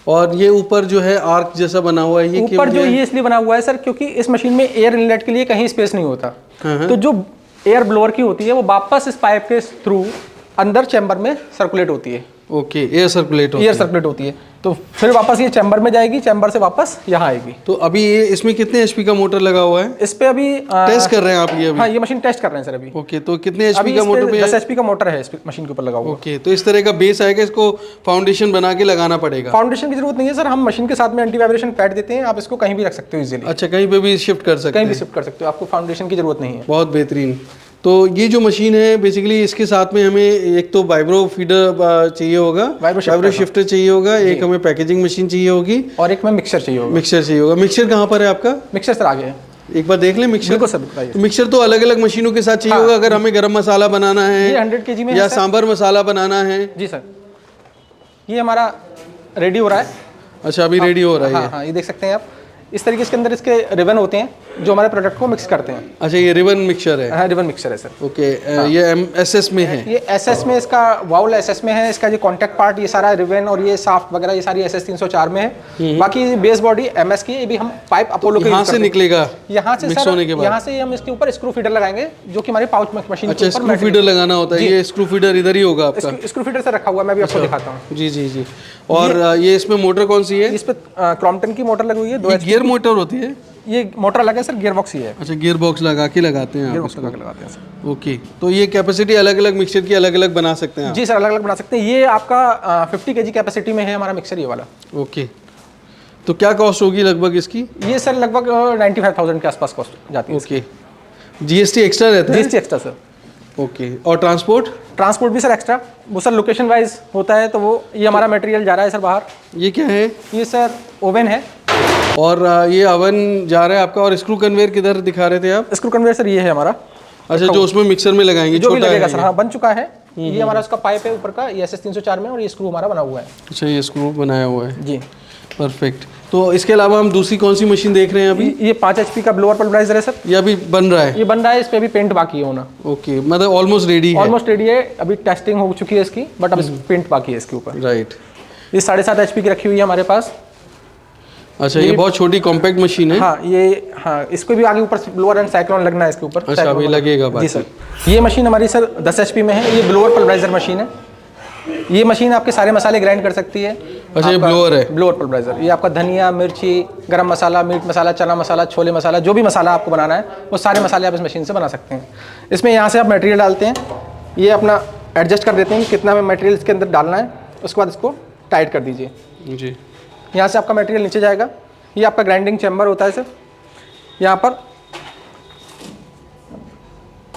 और ये ऊपर जो है आर्क जैसा बना हुआ है, ये ऊपर जो ये इसलिए बना हुआ है सर, क्योंकि इस मशीन में एयर इनलेट के लिए कहीं स्पेस नहीं होता। तो जो एयर ब्लोअर की होती है वो वापस इस पाइप के थ्रू अंदर चैम्बर में सर्कुलेट होती है। ओके, एयर सर्कुलेट होती है, तो फिर वापस ये चैम्बर में जाएगी, चैम्बर से वापस यहाँ आएगी। तो अभी ये इसमें कितने HP का मोटर लगा हुआ है? इस पे अभी टेस्ट कर रहे हैं आप ये अभी? हाँ, ये मशीन टेस्ट कर रहे हैं सर अभी। ओके, तो कितने HP का मोटर पे 10 HP का मोटर है इस मशीन के ऊपर लगा हुआ। ओके, तो इस तरह का बेस आएगा, इसको फाउंडेशन बना के लगाना पड़ेगा? फाउंडेशन की जरूरत नहीं है सर, हम मशीन के साथ में एंटी वाइब्रेशन पैड देते हैं, आप इसको कहीं भी रख सकते हो इजीली। अच्छा, कहीं पे भी शिफ्ट कर सकते हैं? कहीं भी शिफ्ट कर सकते हो, आपको फाउंडेशन की जरूरत नहीं है। बहुत बेहतरीन। तो ये जो मशीन है बेसिकली इसके साथ में हमें एक तो वाइब्रो फीडर चाहिए होगा, वाइब्रो शिफ्टर चाहिए होगा, एक हमें पैकेजिंग मशीन चाहिए होगी, और एक में मिक्सर चाहिए होगा। मिक्सर कहाँ पर है आपका? मिक्सर सर आगे है, एक बार देख लें मिक्सर। बिल्कुल सर, बताइए। तो मिक्सर तो अलग अलग मशीनों के साथ चाहिए होगा। अगर हमें गरम मसाला बनाना है, ये 100 kg में या सांभर मसाला बनाना है। जी सर, ये हमारा रेडी हो रहा है। अच्छा, अभी रेडी हो रहा है। हाँ, ये देख सकते हैं आप, इस तरीके के अंदर इसके रिबन होते हैं जो हमारे प्रोडक्ट को मिक्स करते हैं। अच्छा, ये रिबन मिक्सचर है? हाँ, रिबन मिक्सचर है सर। ओके। ये SS में है? ये SS में, इसका वाउल SS में है, इसका जो कॉन्टैक्ट पार्ट ये सारा रिबन और ये साफ्ट वगैरह ये सारी SS 304 में है। बाकी बेस बॉडी MS की, ये भी हम पाइप अपोलो के यहाँ से निकलेगा, यहाँ से मिक्स होने के बाद यहाँ से हम इसके ऊपर स्क्रू फीडर लगाएंगे, जो कि हमारे पाउच मशीन। अच्छा, स्क्रू फीडर लगाना होता है। ये स्क्रू फीडर इधर ही होगा आपका? स्क्रू फीडर से रखा हुआ है, मैं भी आपको दिखाता हूँ। जी जी जी। और ये इसमें मोटर कौन सी है? इस पे क्रॉम्पटन की मोटर लगी हुई है, 2 गियर मोटर होती है? ये मोटर अलग है सर, गियर बॉक्स ही है। अच्छा, गियर बॉक्स लगा के लगाते हैं आप? गियर बॉक्स लगा के लगाते हैं सर। ओके, तो ये कैपेसिटी अलग अलग मिक्सचर की अलग अलग बना सकते हैं आप? जी सर, अलग अलग बना सकते हैं। ये आपका 50 kg कैपेसिटी में है हमारा मिक्सर ये वाला। ओके, तो क्या कॉस्ट होगी लगभग इसकी? ये सर लगभग 95,000 के आसपास कॉस्ट जाती है। ओके, GST एक्स्ट्रा रहता है? GST extra sir. ओके, और ट्रांसपोर्ट भी सर एक्स्ट्रा, वो सर लोकेशन वाइज होता है, तो वो ये हमारा मटेरियल जा रहा है सर बाहर। ये क्या है? ये सर ओवन है, और ये ओवन जा रहा है आपका। और स्क्रू कन्वेयर किधर दिखा रहे थे आप? स्क्रू कन्वेयर सर ये है हमारा। अच्छा, जो उसमें मिक्सर में लगाएंगे, जो भी लगेगा सर। हाँ, बन चुका है। ये हमारा उसका पाइप है ऊपर का, ये SS 304 में, और ये स्क्रू हमारा बना हुआ है। अच्छा, ये स्क्रू बनाया हुआ है जी, परफेक्ट। तो इसके अलावा हम दूसरी कौन सी मशीन देख रहे हैं अभी? ये 5 HP का ब्लोअर पल्वराइजर है सर। ये अभी बन रहा है? ये बन रहा है, इस पे अभी पेंट बाकी है होना। ओके, मतलब ऑलमोस्ट रेडी है? ऑलमोस्ट रेडी है, अभी टेस्टिंग हो चुकी है इसकी, बट अब पेंट बाकी है इसके ऊपर। राइट। ये 7.5 HP की रखी हुई है हमारे पास। अच्छा, ये बहुत छोटी कॉम्पैक्ट मशीन है। हाँ हाँ, इसको भी आगे ऊपर ब्लोअर एंड साइक्लोन लगना है इसके ऊपर। अच्छा, अभी लगेगा जी बाकी। सर, ये मशीन हमारी सर 10 HP में है। ये ब्लोअर पल्वराइजर मशीन है। ये मशीन आपके सारे मसाले ग्राइंड कर सकती है। अच्छा, ये ब्लोअर है। Blower pulveriser. ये आपका धनिया, मिर्ची, गरम मसाला, मीट मसाला, चना मसाला, छोले मसाला, जो भी मसाला आपको बनाना है वो सारे मसाले आप इस मशीन से बना सकते हैं। इसमें यहाँ से आप मटेरियल डालते हैं, ये अपना एडजस्ट कर देते हैं कि कितना मटेरियल इसके अंदर डालना है। उसके बाद इसको टाइट कर दीजिए जी। यहाँ से आपका मटेरियल नीचे जाएगा। ये आपका ग्राइंडिंग चैम्बर होता है सर। यहाँ पर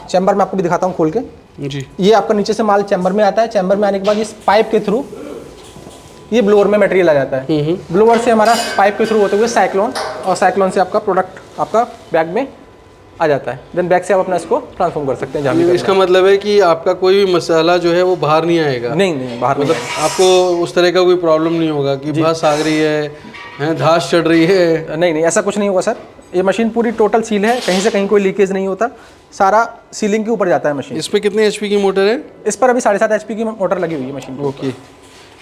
चैम्बर में आपको भी दिखाता हूँ खोल के जी। ये आपका नीचे से माल चैम्बर में आता है। चैम्बर में आने के बाद इस पाइप के थ्रू ये ब्लोअर में मटेरियल आ जाता है। ब्लोअर से हमारा पाइप के थ्रू होते हुए साइक्लोन, और साइक्लोन से आपका प्रोडक्ट आपका बैग में आ जाता है। देन बैग से आप अपना इसको ट्रांसफॉर्म कर सकते हैं जहाँ भी। इसका मतलब है कि आपका कोई भी मसाला जो है वो बाहर नहीं आएगा। नहीं, बाहर मतलब आपको उस तरह का कोई प्रॉब्लम नहीं होगा कि भस आ रही है, धास चढ़ रही है। नहीं, ऐसा कुछ नहीं होगा सर। ये मशीन पूरी टोटल सील है, कहीं से कहीं कोई लीकेज नहीं होता, सारा सीलिंग के ऊपर जाता है मशीन। इस पे कितने HP की मोटर है? इस पर अभी 7.5 HP की मोटर लगी हुई है मशीन। ओके।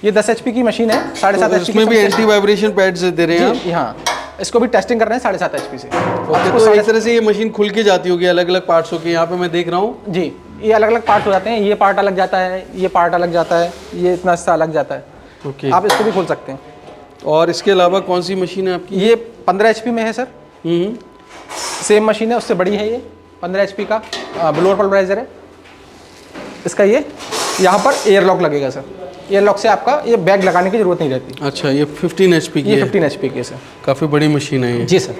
ये 10 HP की मशीन है। 7.5 HP इसमें भी एंटी वाइब्रेशन पैड्स दे रहे हैं आप? हाँ, इसको भी टेस्टिंग कर रहे हैं 7.5 HP से। ओके, तो इस तरह से ये मशीन खुल के जाती होगी अलग अलग पार्ट्स होके। यहाँ पे मैं देख रहा हूँ जी, ये अलग अलग पार्ट हो जाते हैं। ये पार्ट अलग जाता है, ये पार्ट अलग जाता है, ये इतना हिस्सा अलग जाता है। ओके। आप इसको भी खोल सकते हैं। और इसके अलावा कौन सी मशीन है आपकी? ये 15 HP में है सर। सेम मशीन है, उससे बड़ी है। ये 15 HP का ब्लोअर पल्वराइजर है। इसका ये यहाँ पर एयर लॉक लगेगा सर। एयर लॉक से आपका ये बैग लगाने की जरूरत नहीं रहती। अच्छा, ये 15 HP की ये है। 15 HP की है सर। काफ़ी बड़ी मशीन है ये। जी सर।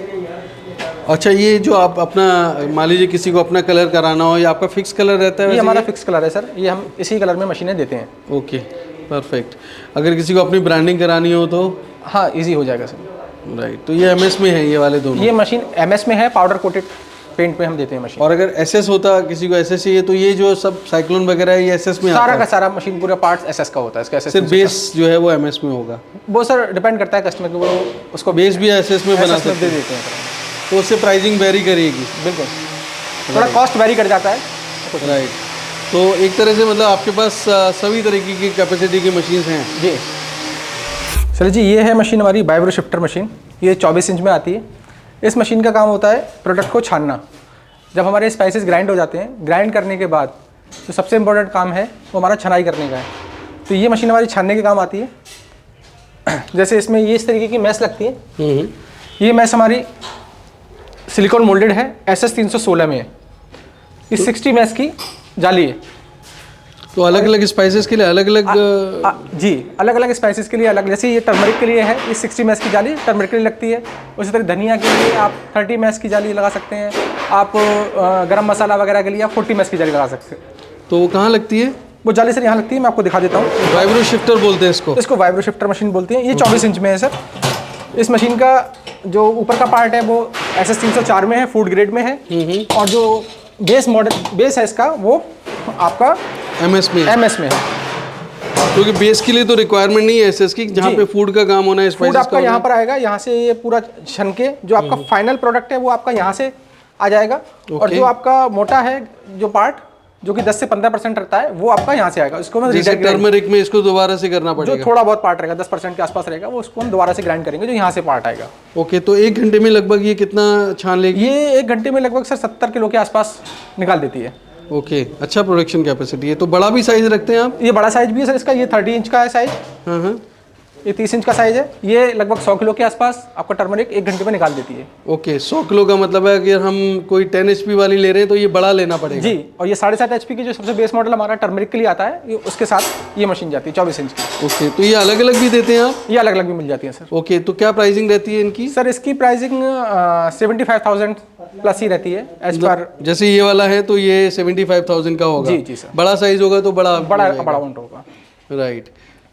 अच्छा, ये जो आप अपना मान लीजिए किसी को अपना कलर कराना हो, या आपका फिक्स कलर रहता है? ये हमारा फिक्स कलर है सर। ये हम इसी कलर में मशीनें देते हैं। Okay, perfect. अगर किसी को अपनी ब्रांडिंग करानी हो तो? हाँ, इजी हो जाएगा सर। राइट। तो ये MS में है ये वाले दोनों? ये मशीन MS में है, पाउडर कोटेड पेंट में हम देते हैं मशीन। और अगर SS होता, किसी को SS चाहिए, तो ये जो सब साइक्लोन वगैरह है ये SS में आता सारा है? का सारा मशीन पूरा पार्ट्स SS का होता है। इसका SS सिर्फ बेस जो है वो MS में होगा? वो सर डिपेंड करता है कस्टमर को, वो उसको बेस भी SS में बना SS में सकते दे हैं, देते हैं सर। तो उससे प्राइसिंग वेरी करेगी? बिल्कुल, थोड़ा कॉस्ट वेरी कर जाता है। राइट। तो एक तरह से मतलब आपके पास सभी तरीके की कैपेसिटी की मशीन्स हैं? जी सर जी, ये है मशीन हमारी वाइब्रो शिफ्टर मशीन। ये 24 इंच में आती है। इस मशीन का काम होता है प्रोडक्ट को छानना। जब हमारे स्पाइसेस ग्राइंड हो जाते हैं, ग्राइंड करने के बाद जो सबसे इम्पोर्टेंट काम है वो हमारा छनाई करने का है। तो ये मशीन हमारी छानने के काम आती है। जैसे इसमें ये इस तरीके की मैस लगती है। ये मैस हमारी सिलिकॉन मोल्डेड है, SS 316 में है। इस 60 मैस की जाली है। तो अलग अलग स्पाइसेस के लिए अलग अलग? जी, अलग अलग स्पाइसेस के लिए अलग। जैसे ये टर्मरिक के लिए है, ये 60 मैस की जाली टर्मरिक के लिए लगती है। उसी तरह धनिया के लिए आप 30 मैस की जाली लगा सकते हैं। आप गरम मसाला वगैरह के लिए आप 40 मैस की जाली लगा सकते हैं। तो वो कहाँ लगती है? वो जाली सर यहाँ लगती है, मैं आपको दिखा देता हूँ। वाइब्रो शिफ्टर बोलते हैं इसको? इसको वाइब्रो शिफ्टर मशीन बोलते हैं। ये 24 इंच में है सर। इस मशीन का जो ऊपर का पार्ट है वो SS 304 में है, फूड ग्रेड में है। और जो बेस है इसका वो आपका MS में है। क्योंकि बेस के लिए तो रिक्वायरमेंट नहीं है SS की, जहाँ पे फूड का काम होना है, फूड स्पाइसेस आपका यहाँ पर आएगा। यहाँ से ये पूरा छन के जो आपका फाइनल प्रोडक्ट है वो आपका यहाँ से आ जाएगा। और जो आपका मोटा है जो पार्ट, जो कि 10 से 15% रहता है, वो आपका यहाँ से आएगा। इसको हम जैसे टर्मरिक में इसको दोबारा से करना पड़ेगा। जो थोड़ा बहुत पार्ट रहेगा 10% के आसपास रहेगा, वो उसको हम दोबारा से ग्राइंड करेंगे, जो यहाँ से पार्ट आएगा। ओके, तो 1 घंटे में लगभग ये कितना छान लेगी? ये 1 घंटे में लगभग सर 70 किलो के आसपास निकाल देती है। ओके, अच्छा प्रोडक्शन कैपेसिटी है। तो बड़ा भी साइज रखते हैं आप? ये बड़ा साइज भी है सर इसका। ये 30 इंच का है साइज। हाँ। ये 30 इंच का साइज है। ये लगभग 100 किलो के आसपास आपका टर्मरिक 1 घंटे में निकाल देती है। ओके, 100 किलो का मतलब है कि हम कोई 10 HP वाली ले रहे हैं तो ये बड़ा लेना पड़ेगा? जी, और ये 7.5 HP की जो सबसे बेस मॉडल हमारा टर्मरिक के लिए आता है, ये उसके साथ ये मशीन जाती है 24 इंच की। ओके, तो ये अलग अलग भी देते हैं आप? ये अलग अलग भी मिल जाती है सर। ओके, तो क्या प्राइसिंग रहती है इनकी? सर इसकी प्राइसिंग 75,000 प्लस ही रहती है एज पर। जैसे ये वाला है तो ये 75,000 का होगा? जी सर। बड़ा साइज होगा तो बड़ा अमाउंट होगा। राइट।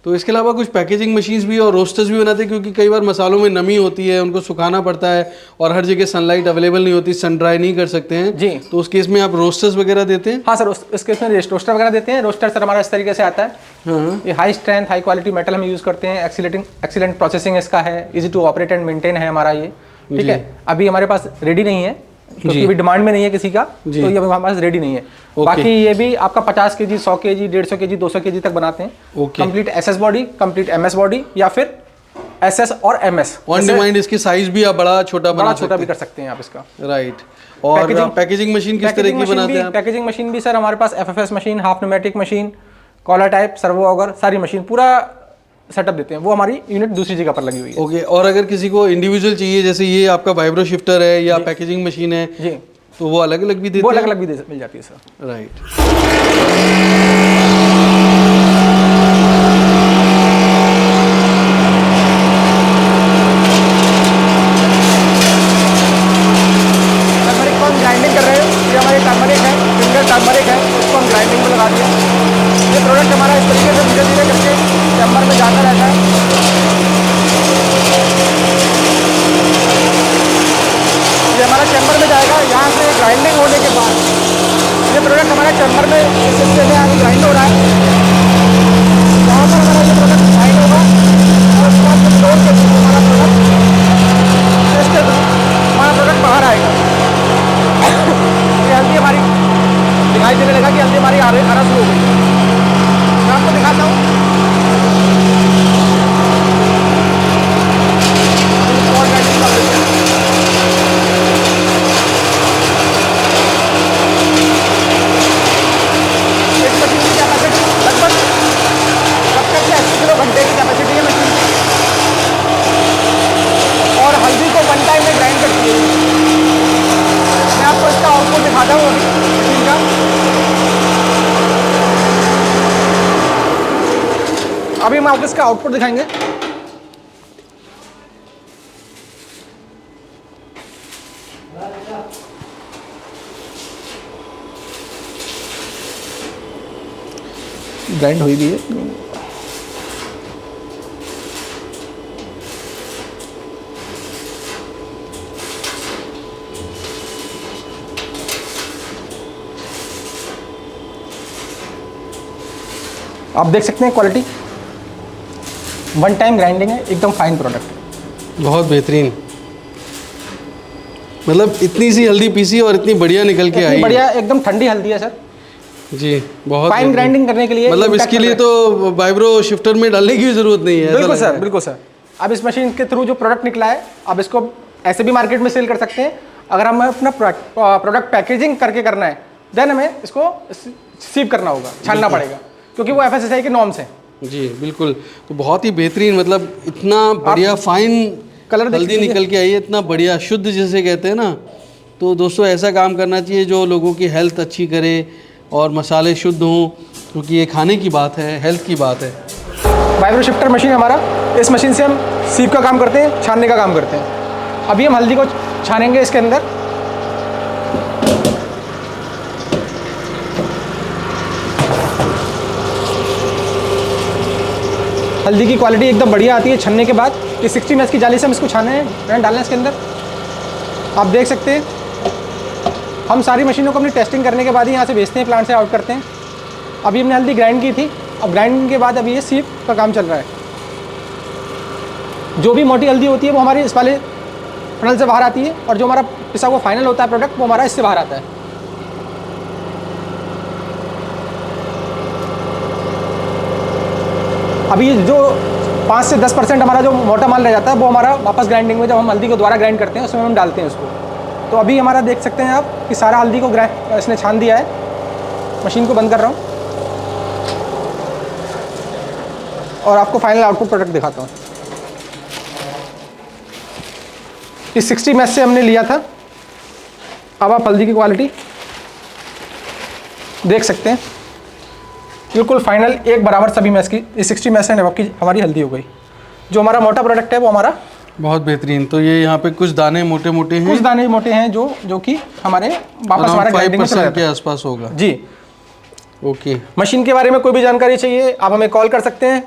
तो इसके अलावा कुछ पैकेजिंग मशीन्स भी और रोस्टर्स भी बनाते हैं, क्योंकि कई बार मसालों में नमी होती है, उनको सुखाना पड़ता है और हर जगह सनलाइट अवेलेबल नहीं होती, सन ड्राई नहीं कर सकते हैं जी। तो उस केस में आप रोस्टर्स वगैरह देते हैं? हाँ सर, इस केस में रोस्टर वगैरह देते हैं। रोस्टर सर हमारा इस तरीके से आता है। हाँ। ये high strength high quality metal हम यूज़ करते हैं। एक्सीलेंट प्रोसेसिंग इसका है। Easy to operate and maintain है हमारा ये। ठीक है, अभी हमारे पास रेडी नहीं है क्योंकि अभी डिमांड में नहीं है किसी का, तो ये हमारे पास रेडी नहीं है। बाकी ये भी आपका 50 kg 100 kg 150 kg 200 kg तक बनाते हैं। Complete SS body, complete MS body, या फिर SS और MS। ऑन डिमांड इसकी साइज भी आप बड़ा छोटा बना बड़ा सकते छोटा भी कर सकते हैं आप इसका। हैं। राइट। और पैकेजिंग मशीन किस तरह की बनाते हैं आप? पैकेजिंग मशीन भी सर हमारे पास FFS machine, half pneumatic machine, collar type, servo auger, सारी मशीन पूरा सेटअप देते हैं। वो हमारी यूनिट दूसरी जगह पर लगी हुई है। ओके। और अगर किसी को इंडिविजुअल चाहिए, जैसे ये आपका वाइब्रो शिफ्टर है या पैकेजिंग मशीन है, जी, तो वो अलग अलग भी देते वो हैं? अलग अलग भी मिल जाती है सर। राइट। टर्मरिक को हम ग्राइंडिंग कर रहे हैं। ये हमारी टर्मरिक है, फिंगर टर्मरिक है, उसको हम ग्राइंडिंग में लगा दिया। ये प्रोडक्ट हमारा इस तरीके से धीरे धीरे करके चैम्बर में जाता रहता है। ये हमारा चैम्बर में जाएगा। यहाँ से ग्राइंडिंग होने के बाद ये प्रोडक्ट हमारे चैम्बर में इस हिस्से में आगे ग्राइंड हो रहा है। यहाँ पर हमारा ये प्रोडक्ट ग्राइंड होगा और उसके बाद फ्लोर के थ्रू हमारा प्रोडक्ट इसके थ्रू हमारा प्रोडक्ट बाहर आएगा। ये हल्दी हमारी दिखाई देने लगा कि हल्दी हमारी आना शुरू हो गई। मैं आपको दिखाता हूँ। और ग्राइंडिंग कर देते हैं। इस मशीन की कैपेसिटी लगभग 70 से 80 किलो घंटे की कैपेसिटी है मशीन की। और हल्दी को वन टाइम में ग्राइंड करती है। मैं आपको इसका आउटपुट दिखाता हूँ अभी मशीन का। अभी हम आपको इसका आउटपुट दिखाएंगे। ग्राइंड हुई भी है। आप देख सकते हैं क्वालिटी, वन टाइम ग्राइंडिंग है, एकदम फाइन प्रोडक्ट। बहुत बेहतरीन। मतलब इतनी सी हल्दी पीसी और इतनी बढ़िया निकल के आई। बढ़िया, एकदम ठंडी हल्दी है सर। जी, बहुत फाइन ग्राइंडिंग करने के लिए मतलब इसके लिए तो वाइब्रो शिफ्टर में डालने की भी जरूरत नहीं है। बिल्कुल सर, बिल्कुल सर। अब इस मशीन के थ्रू जो प्रोडक्ट निकला है, अब इसको ऐसे भी मार्केट में सेल कर सकते हैं। अगर हमें अपना प्रोडक्ट पैकेजिंग करके करना है, देन हमें इसको सीव करना होगा, छानना पड़ेगा, क्योंकि वो FSSAI के नॉर्म्स हैं। जी बिल्कुल। तो बहुत ही बेहतरीन, मतलब इतना बढ़िया फाइन कलर हल्दी निकल के आई है, इतना बढ़िया शुद्ध जिसे कहते हैं ना। तो दोस्तों ऐसा काम करना चाहिए जो लोगों की हेल्थ अच्छी करे और मसाले शुद्ध हों, क्योंकि ये खाने की बात है, हेल्थ की बात है। वाइब्रो शिफ्टर मशीन हमारा, इस मशीन से हम सीव का काम करते हैं, छानने का काम करते हैं। अभी हम हल्दी को छानेंगे इसके अंदर। हल्दी की क्वालिटी एकदम बढ़िया आती है छन्ने के बाद। ये 60 मैच की जाली से हम इसको छाने हैं, डालना है इसके अंदर। आप देख सकते हैं हम सारी मशीनों को अपनी टेस्टिंग करने के बाद ही यहाँ से भेजते हैं, प्लांट से आउट करते हैं। अभी हमने हल्दी ग्राइंड की थी, अब ग्राइंडिंग के बाद अभी ये सीव का काम चल रहा है। जो भी मोटी हल्दी होती है वो हमारी इस वाले फनल से बाहर आती है, और जो हमारा पिसा हुआ फाइनल होता है प्रोडक्ट, वो हमारा इससे बाहर आता है। अभी जो 5 से 10% हमारा जो मोटा माल रह जाता है, वो हमारा वापस ग्राइंडिंग में, जब हम हल्दी को दोबारा ग्राइंड करते हैं, उसमें हम डालते हैं उसको। तो अभी हमारा देख सकते हैं आप कि सारा हल्दी को इसने छान दिया है। मशीन को बंद कर रहा हूँ और आपको फाइनल आउटपुट प्रोडक्ट दिखाता हूँ। इस 60 मैच से हमने लिया था। अब आप हल्दी की क्वालिटी देख सकते हैं, बिल्कुल फाइनल एक बराबर सभी मैच की। इस 60 मैच से नवाब की हमारी हल्दी हो गई। जो हमारा मोटा प्रोडक्ट है वो हमारा बहुत बेहतरीन। तो ये यहाँ पे कुछ दाने मोटे मोटे हैं, कुछ दाने मोटे हैं जो कि हमारे वापस हमारा ग्राइंडिंग में चला जाता के आसपास होगा जी। ओके। मशीन के बारे में कोई भी जानकारी चाहिए, आप हमें कॉल कर सकते हैं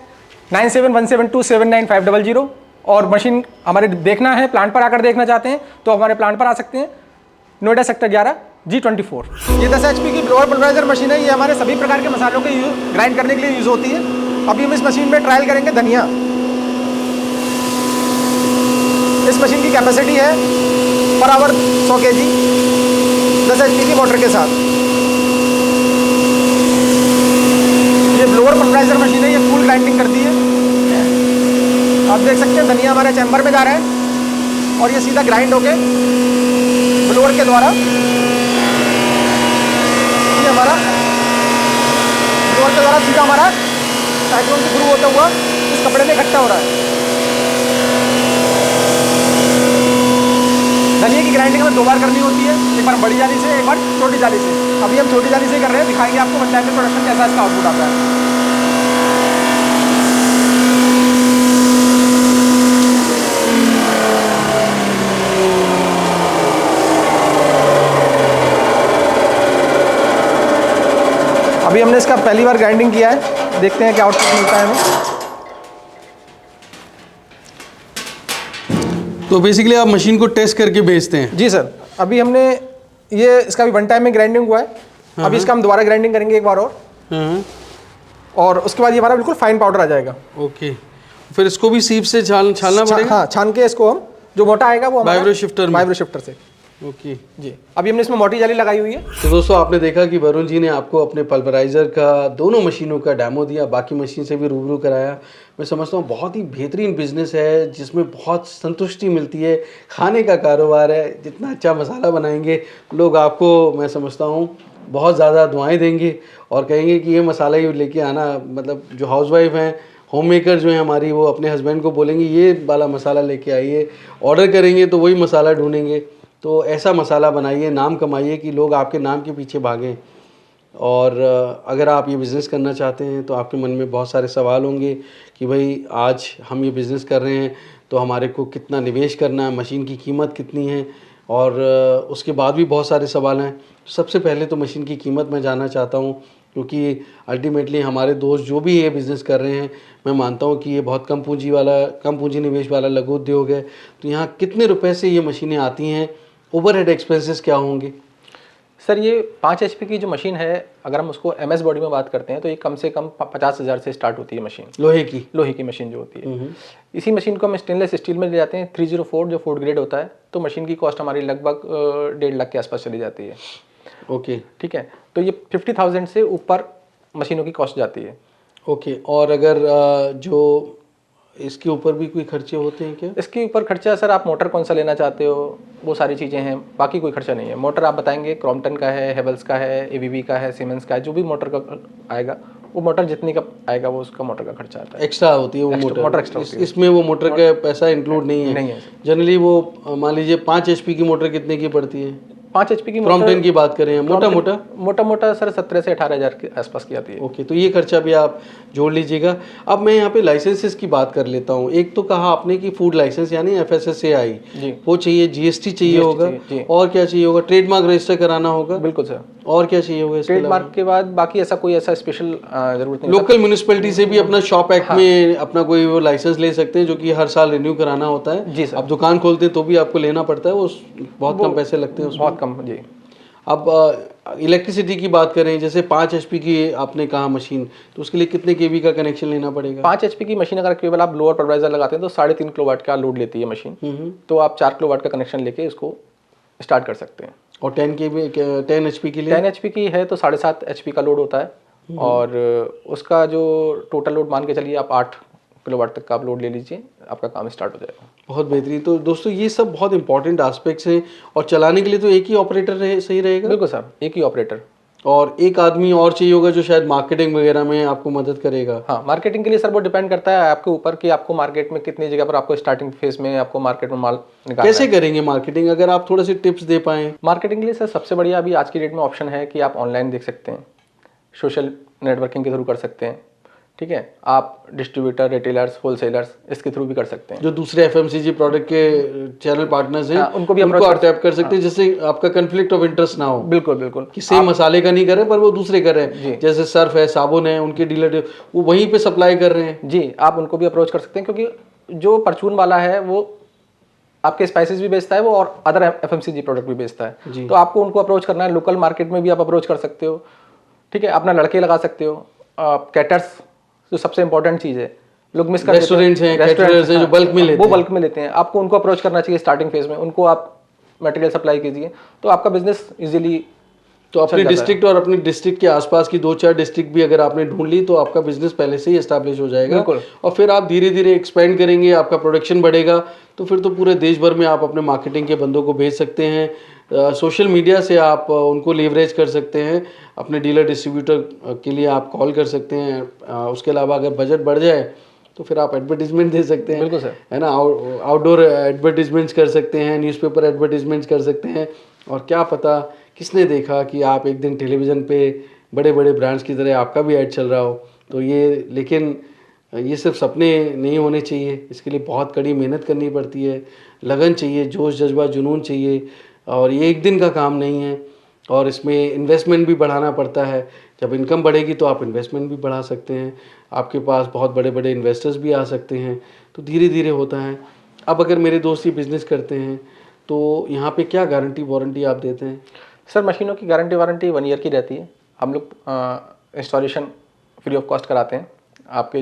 9717279500। और मशीन हमारे देखना है, प्लांट पर आकर देखना चाहते हैं तो हमारे प्लांट पर आ सकते हैं, नोएडा सेक्टर 11 G24। ये 10 HP की ब्लोअर पल्वराइजर मशीन है। ये हमारे सभी प्रकार के मसालों के ग्राइंड करने के लिए यूज़ होती है। अभी हम इस मशीन में ट्रायल करेंगे धनिया। इस मशीन की कैपेसिटी है पर आवर 100 kg 10 HP की मोटर के साथ। ये ब्लोअर पल्वराइजर मशीन है, ये फुल ग्राइंडिंग करती है। आप हम देख सकते हैं धनिया हमारे चैम्बर में जा रहा है और ये सीधा ग्राइंड होके ब्लोअर के द्वारा ये हमारा ब्लोअर के द्वारा सीधा हमारा साइक्लोन के थ्रू होता हुआ इस कपड़े में इकट्ठा हो रहा है। धनिया की ग्राइंडिंग हमें 2 बार करनी होती है, एक बार बड़ी जाली से, एक बार छोटी जाली से। अभी हम छोटी जाली से कर रहे हैं, दिखाएंगे आपको वन टाइम में प्रोडक्शन कैसा इसका आउटपुट आता है। अभी हमने इसका पहली बार ग्राइंडिंग किया है, देखते हैं क्या आउटपुट मिलता है हमें। तो बेसिकली आप मशीन को टेस्ट करके बेचते हैं? जी सर, अभी हमने ये इसका भी वन टाइम में ग्राइंडिंग हुआ है। अभी इसका हम दोबारा ग्राइंडिंग करेंगे एक बार और उसके बाद ये हमारा बिल्कुल फाइन पाउडर आ जाएगा। ओके, फिर इसको भी सीप से छानना पड़ेगा? हाँ, छान के इसको हम जो मोटा आएगा वो वाइब्रो शिफ्टर से। ओके जी, अभी हमने इसमें मोटी जाली लगाई हुई है। तो दोस्तों आपने देखा कि वरुण जी ने आपको अपने पल्वराइज़र का दोनों मशीनों का डेमो दिया, बाकी मशीन से भी रूबरू कराया। मैं समझता हूँ बहुत ही बेहतरीन बिजनेस है जिसमें बहुत संतुष्टि मिलती है, खाने का कारोबार है। जितना अच्छा मसाला बनाएंगे लोग आपको, मैं समझता हूँ बहुत ज़्यादा दुआएं देंगे और कहेंगे कि ये मसाला ही लेके आना। मतलब जो हाउसवाइफ हैं, होम मेकर जो है हमारी, वो अपने हस्बैंड को बोलेंगे ये वाला मसाला लेके आइए, ऑर्डर करेंगे तो वही मसाला ढूंढेंगे। तो ऐसा मसाला बनाइए, नाम कमाइए कि लोग आपके नाम के पीछे भागें। और अगर आप ये बिज़नेस करना चाहते हैं तो आपके मन में बहुत सारे सवाल होंगे कि भाई आज हम ये बिज़नेस कर रहे हैं तो हमारे को कितना निवेश करना है, मशीन की कीमत कितनी है, और उसके बाद भी बहुत सारे सवाल हैं। सबसे पहले तो मशीन की कीमत मैं जानना चाहता हूँ, क्योंकि अल्टीमेटली हमारे दोस्त जो भी ये बिज़नेस कर रहे हैं, मैं मानता हूँ कि ये बहुत कम पूंजी निवेश वाला लघु उद्योग है। तो यहाँ कितने रुपए से ये मशीनें आती हैं, ओवरहेड एक्सपेंसेस क्या होंगे? सर ये 5 HP की जो मशीन है, अगर हम उसको MS बॉडी में बात करते हैं तो ये कम से कम 50,000 से स्टार्ट होती है मशीन। लोहे की मशीन जो होती है। इसी मशीन को हम स्टेनलेस स्टील में ले जाते हैं 304 जो फूड ग्रेड होता है, तो मशीन की कॉस्ट हमारी लगभग 1.5 लाख के आसपास चली जाती है। ओके, ठीक है, तो ये 50,000 से ऊपर मशीनों की कॉस्ट जाती है। ओके, और अगर जो इसके ऊपर भी कोई खर्चे होते हैं क्या? इसके ऊपर खर्चा सर, आप मोटर कौन सा लेना चाहते हो वो सारी चीज़ें हैं, बाकी कोई खर्चा नहीं है। मोटर आप बताएंगे क्रॉम्पटन का है, हेवल्स का है, ABB का है, सीमेंस का है, जो भी मोटर का आएगा वो मोटर जितनी का आएगा वो उसका मोटर का खर्चा आता है। एक्स्ट्रा होती है वो मोटर एक्स्ट्रा होती है। इसमें वो मोटर का पैसा इंक्लूड नहीं है? जनरली वो मान लीजिए 5 HP की मोटर कितने की पड़ती है? 5 HP की क्रॉम्पटन की बात करें, मोटा सर 17 से 18,000 के आसपास की आती है। ओके, तो ये खर्चा भी आप जोड़ लीजिएगा। अब मैं यहाँ पे लाइसेंसेस की बात कर लेता हूँ। एक तो कहा आपने कि फूड लाइसेंस यानी FSSAI वो चाहिए, GST चाहिए होगा, और क्या चाहिए होगा? ट्रेडमार्क रजिस्टर कराना होगा? बिल्कुल सर। और क्या चाहिए होगा? ट्रेडमार्क के बाद बाकी ऐसा कोई ऐसा स्पेशल जरूरत नहीं। लोकल म्यूनिसिपैलिटी से भी अपना शॉप एक्ट में अपना कोई वो लाइसेंस ले सकते हैं, जो कि हर साल रिन्यू कराना होता है। जी सर। आप दुकान खोलते हैं तो भी आपको लेना पड़ता है, वो बहुत कम पैसे लगते हैं, बहुत कम। जी। अब इलेक्ट्रिसिटी की बात करें, जैसे 5 HP की आपने कहा मशीन, तो उसके लिए कितने kV का कनेक्शन लेना पड़ेगा? 5 HP की मशीन अगर केवल आप लोअर पल्वराइजर लगाते हैं तो 3.5 किलोवाट का लोड लेती है मशीन। तो आप 4 किलोवाट का कनेक्शन लेके इसको स्टार्ट कर सकते हैं। और 10 HP के लिए? 10 HP की है तो 7.5 HP का लोड होता है, और उसका जो टोटल लोड मान के चलिए आप 8 किलोवाट तक का आप लोड ले लीजिए, आपका काम स्टार्ट हो जाएगा। बहुत बेहतरीन। तो दोस्तों ये सब बहुत इंपॉर्टेंट एस्पेक्ट्स हैं, और चलाने के लिए तो एक ही ऑपरेटर सही रहेगा? बिल्कुल सर, एक ही ऑपरेटर, और एक आदमी और चाहिए होगा जो शायद मार्केटिंग वगैरह में आपको मदद करेगा। हाँ, मार्केटिंग के लिए सर वो डिपेंड करता है आपके ऊपर कि आपको मार्केट में कितनी जगह पर आपको स्टार्टिंग फेज में आपको मार्केट में माल निकालना कैसे करेंगे मार्केटिंग, अगर आप थोड़ा सी टिप्स दे पाएं। मार्केटिंग के लिए सर सबसे बढ़िया अभी आज की डेट में ऑप्शन है कि आप ऑनलाइन देख सकते हैं, सोशल नेटवर्किंग के थ्रू कर सकते हैं। ठीक है, आप डिस्ट्रीब्यूटर, रिटेलर्स, होलसेलर्स इसके थ्रू भी कर सकते हैं। जो दूसरे FMCG प्रोडक्ट के चैनल पार्टनर्स हैं, उनको भी अटैप कर सकते हैं, जिससे आपका कंफ्लिक्ट ऑफ इंटरेस्ट ना हो। बिल्कुल बिल्कुल, कि सेम मसाले का नहीं कर रहे पर वो दूसरे कर रहे हैं, जैसे सर्फ है, साबुन है, उनके डीलर वो वहीं पे सप्लाई कर रहे हैं। जी, आप उनको भी अप्रोच कर सकते हैं, क्योंकि जो परचून वाला है वो आपके स्पाइसेस भी बेचता है वो, और अदर FMCG प्रोडक्ट भी बेचता है। तो आपको उनको अप्रोच करना है। लोकल मार्केट में भी आप अप्रोच कर सकते हो। ठीक है, अपना लड़के लगा सकते हो। कैटर्स जो सबसे इंपॉर्टेंट चीज़ है, लोग मिस कर देते हैं। रेस्टोरेंट्स हैं, कैटरर्स हैं जो बल्क में लेते हैं, वो बल्क में लेते हैं। आपको उनको अप्रोच करना चाहिए स्टार्टिंग फेज में, उनको आप मटेरियल सप्लाई कीजिए तो आपका बिजनेस इजीली तो अपने डिस्ट्रिक्ट और अपने डिस्ट्रिक्ट के आसपास की 2-4 डिस्ट्रिक्ट भी अगर आपने ढूंढ ली तो आपका बिजनेस पहले से ही एस्टैब्लिश हो जाएगा। बिल्कुल। और फिर आप धीरे धीरे एक्सपेंड करेंगे, आपका प्रोडक्शन बढ़ेगा, तो फिर तो पूरे देश भर में आप अपने मार्केटिंग के बंदों को भेज सकते हैं। सोशल मीडिया से आप उनको लेवरेज कर सकते हैं, अपने डीलर डिस्ट्रीब्यूटर के लिए आप कॉल कर सकते हैं। उसके अलावा अगर बजट बढ़ जाए तो फिर आप एडवर्टीजमेंट दे सकते हैं, बिल्कुल सर। है ना, आउटडोर एडवर्टीजमेंट्स कर सकते हैं, न्यूज़पेपर एडवर्टीजमेंट्स कर सकते हैं। और क्या पता किसने देखा कि आप एक दिन टेलीविज़न पे बड़े बड़े ब्रांड्स की तरह आपका भी ऐड चल रहा हो। तो ये, लेकिन ये सिर्फ सपने नहीं होने चाहिए, इसके लिए बहुत कड़ी मेहनत करनी पड़ती है, लगन चाहिए, जोश जज्बा जुनून चाहिए, और ये एक दिन का काम नहीं है। और इसमें इन्वेस्टमेंट भी बढ़ाना पड़ता है। जब इनकम बढ़ेगी तो आप इन्वेस्टमेंट भी बढ़ा सकते हैं, आपके पास बहुत बड़े बड़े इन्वेस्टर्स भी आ सकते हैं। तो धीरे धीरे होता है। अब अगर मेरे दोस्त ये बिज़नेस करते हैं तो यहाँ पे क्या गारंटी वारंटी आप देते हैं? सर मशीनों की गारंटी वारंटी 1 ईयर की रहती है। हम लोग इंस्टॉलेशन फ्री ऑफ कॉस्ट कराते हैं। आपके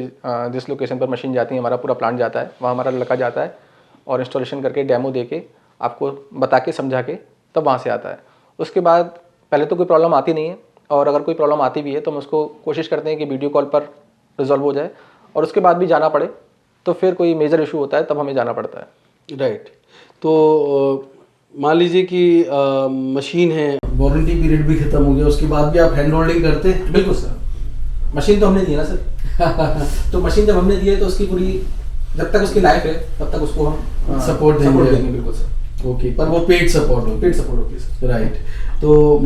जिस लोकेशन पर मशीन जाती है, हमारा पूरा प्लांट जाता है, वहाँ हमारा लड़का जाता है और इंस्टॉलेशन करके डेमो दे के आपको बता के समझा के तब वहाँ से आता है। उसके बाद पहले तो कोई प्रॉब्लम आती नहीं है, और अगर कोई प्रॉब्लम आती भी है तो हम उसको कोशिश करते हैं कि वीडियो कॉल पर रिजॉल्व हो जाए, और उसके बाद भी जाना पड़े तो फिर कोई मेजर इशू होता है तब हमें जाना पड़ता है। राइट। तो मान लीजिए कि मशीन है, वारंटी पीरियड भी खत्म हो गया, उसके बाद भी आप हैंड होल्डिंग करते हैं? बिल्कुल सर, मशीन तो हमने दी है ना सर। तो मशीन जब हमने दी है तो उसकी पूरी, जब तक उसकी लाइफ है तब तक उसको हम सपोर्ट देंगे। बिल्कुल सर। ओके, पर वो पेड सपोर्ट हो? पेड सपोर्ट होती है सर। राइट। तो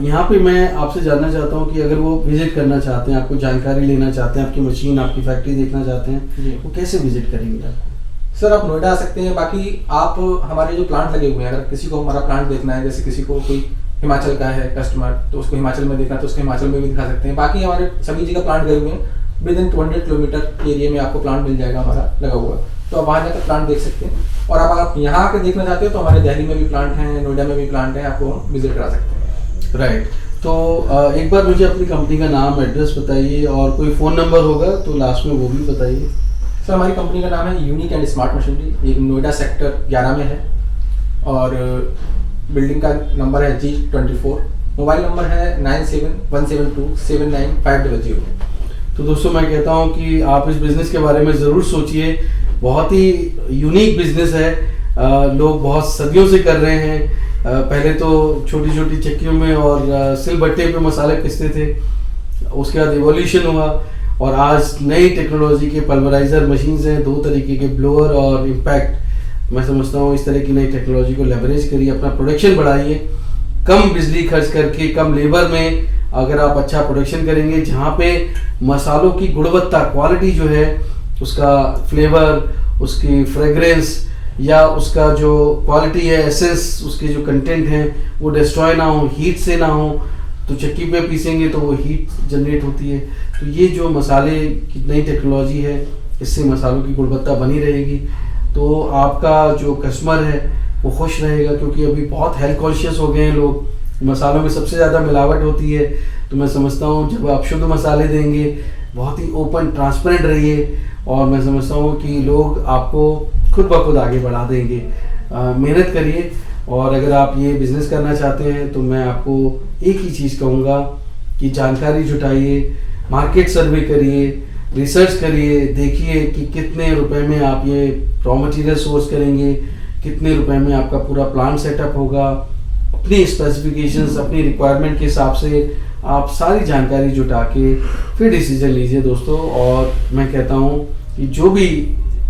यहाँ पे मैं आपसे जानना चाहता हूँ कि अगर वो विजिट करना चाहते हैं, आपको जानकारी लेना चाहते हैं, आपकी मशीन, आपकी फैक्ट्री देखना चाहते हैं, वो कैसे विजिट करेंगे आपको? सर आप नोएडा आ सकते हैं। बाकी आप हमारे जो प्लांट लगे हुए हैं, अगर किसी को हमारा प्लांट देखना है, जैसे किसी को कोई हिमाचल का है कस्टमर तो उसको हिमाचल में देखना है तो उसको हिमाचल में भी दिखा सकते हैं। बाकी हमारे सभी जगह प्लांट गए हुए हैं, विद इन 200 किलोमीटर एरिया में आपको प्लांट मिल जाएगा हमारा लगा हुआ, तो आप वहाँ जाकर प्लांट देख सकते हैं। और अब आप यहाँ आकर देखना चाहते हो तो हमारे दिल्ली में भी प्लांट हैं, नोएडा में भी प्लांट हैं, आपको हम विजिट करा सकते हैं। राइट। तो एक बार मुझे अपनी कंपनी का नाम, एड्रेस बताइए, और कोई फ़ोन नंबर होगा तो लास्ट में वो भी बताइए। सर हमारी कंपनी का नाम है यूनिक एंड स्मार्ट मशीनरी, एक नोएडा सेक्टर 11 में है, और बिल्डिंग का नंबर है G24, मोबाइल नंबर है 9717279500। तो दोस्तों मैं कहता हूँ कि आप इस बिज़नेस के बारे में ज़रूर सोचिए, बहुत ही यूनिक बिज़नेस है। लोग बहुत सदियों से कर रहे हैं। पहले तो छोटी छोटी चक्कियों में और सिलबट्टे पे मसाले पीसते थे, उसके बाद इवोल्यूशन हुआ, और आज नई टेक्नोलॉजी के पल्वराइजर मशीन्स हैं, 2 तरीके के, ब्लोअर और इम्पैक्ट। मैं समझता हूँ इस तरह की नई टेक्नोलॉजी को लेवरेज करिए, अपना प्रोडक्शन बढ़ाइए, कम बिजली खर्च करके, कम लेबर में अगर आप अच्छा प्रोडक्शन करेंगे, जहाँ पे मसालों की गुणवत्ता, क्वालिटी जो है, उसका फ्लेवर, उसकी फ्रेग्रेंस या उसका जो क्वालिटी है, एसेंस, उसके जो कंटेंट हैं वो डिस्ट्रॉय ना हो, हीट से ना हो, तो चक्की पे पीसेंगे तो वो हीट जनरेट होती है। तो ये जो मसाले की नई टेक्नोलॉजी है, इससे मसालों की गुणवत्ता बनी रहेगी, तो आपका जो कस्टमर है वो खुश रहेगा, क्योंकि अभी बहुत हेल्थ कॉन्शियस हो गए हैं लोग, मसालों में सबसे ज़्यादा मिलावट होती है। तो मैं समझता हूँ जब आप शुद्ध मसाले देंगे, बहुत ही ओपन ट्रांसपेरेंट रहिए, और मैं समझता हूँ कि लोग आपको खुद ब खुद आगे बढ़ा देंगे। मेहनत करिए, और अगर आप ये बिज़नेस करना चाहते हैं तो मैं आपको एक ही चीज़ कहूँगा कि जानकारी जुटाइए, मार्केट सर्वे करिए, रिसर्च करिए, देखिए कि कितने रुपए में आप ये रॉ मटेरियल सोर्स करेंगे, कितने रुपए में आपका पूरा प्लांट सेटअप होगा, अपनी स्पेसिफिकेशंस, अपनी रिक्वायरमेंट के हिसाब से आप सारी जानकारी जुटा के फिर डिसीजन लीजिए दोस्तों। और मैं कहता हूँ कि जो भी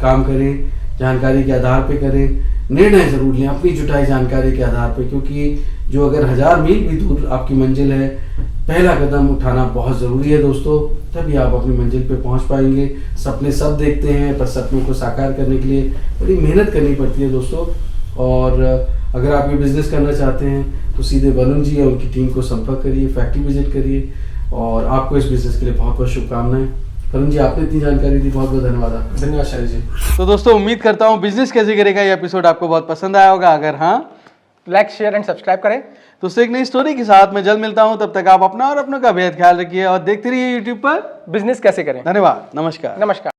काम करें जानकारी के आधार पे करें, निर्णय ज़रूर लें अपनी जुटाई जानकारी के आधार पे, क्योंकि जो अगर 1000 मील भी दूर आपकी मंजिल है, पहला कदम उठाना बहुत ज़रूरी है दोस्तों, तभी आप अपनी मंजिल पे पहुंच पाएंगे। सपने सब देखते हैं, पर सपनों को साकार करने के लिए बड़ी मेहनत करनी पड़ती है दोस्तों। और अगर आप ये बिज़नेस करना चाहते हैं तो सीधे वरुण जी या उनकी टीम को संपर्क करिए, फैक्ट्री विजिट करिए, और आपको इस बिज़नेस के लिए बहुत बहुत शुभकामनाएं। वरुण जी, आपने इतनी जानकारी दी, बहुत बहुत धन्यवाद आपका। धन्यवाद शायद जी। तो दोस्तों उम्मीद करता हूँ बिज़नेस कैसे करेगा ये एपिसोड आपको बहुत पसंद आया होगा। अगर हाँ, लाइक, शेयर एंड सब्सक्राइब करें। तो उससे एक नई स्टोरी के साथ मैं जल्द मिलता हूँ। तब तक आप अपना और अपनों का बेहद ख्याल रखिए और देखते रहिए यूट्यूब पर बिजनेस कैसे करें। धन्यवाद। नमस्कार। नमस्कार।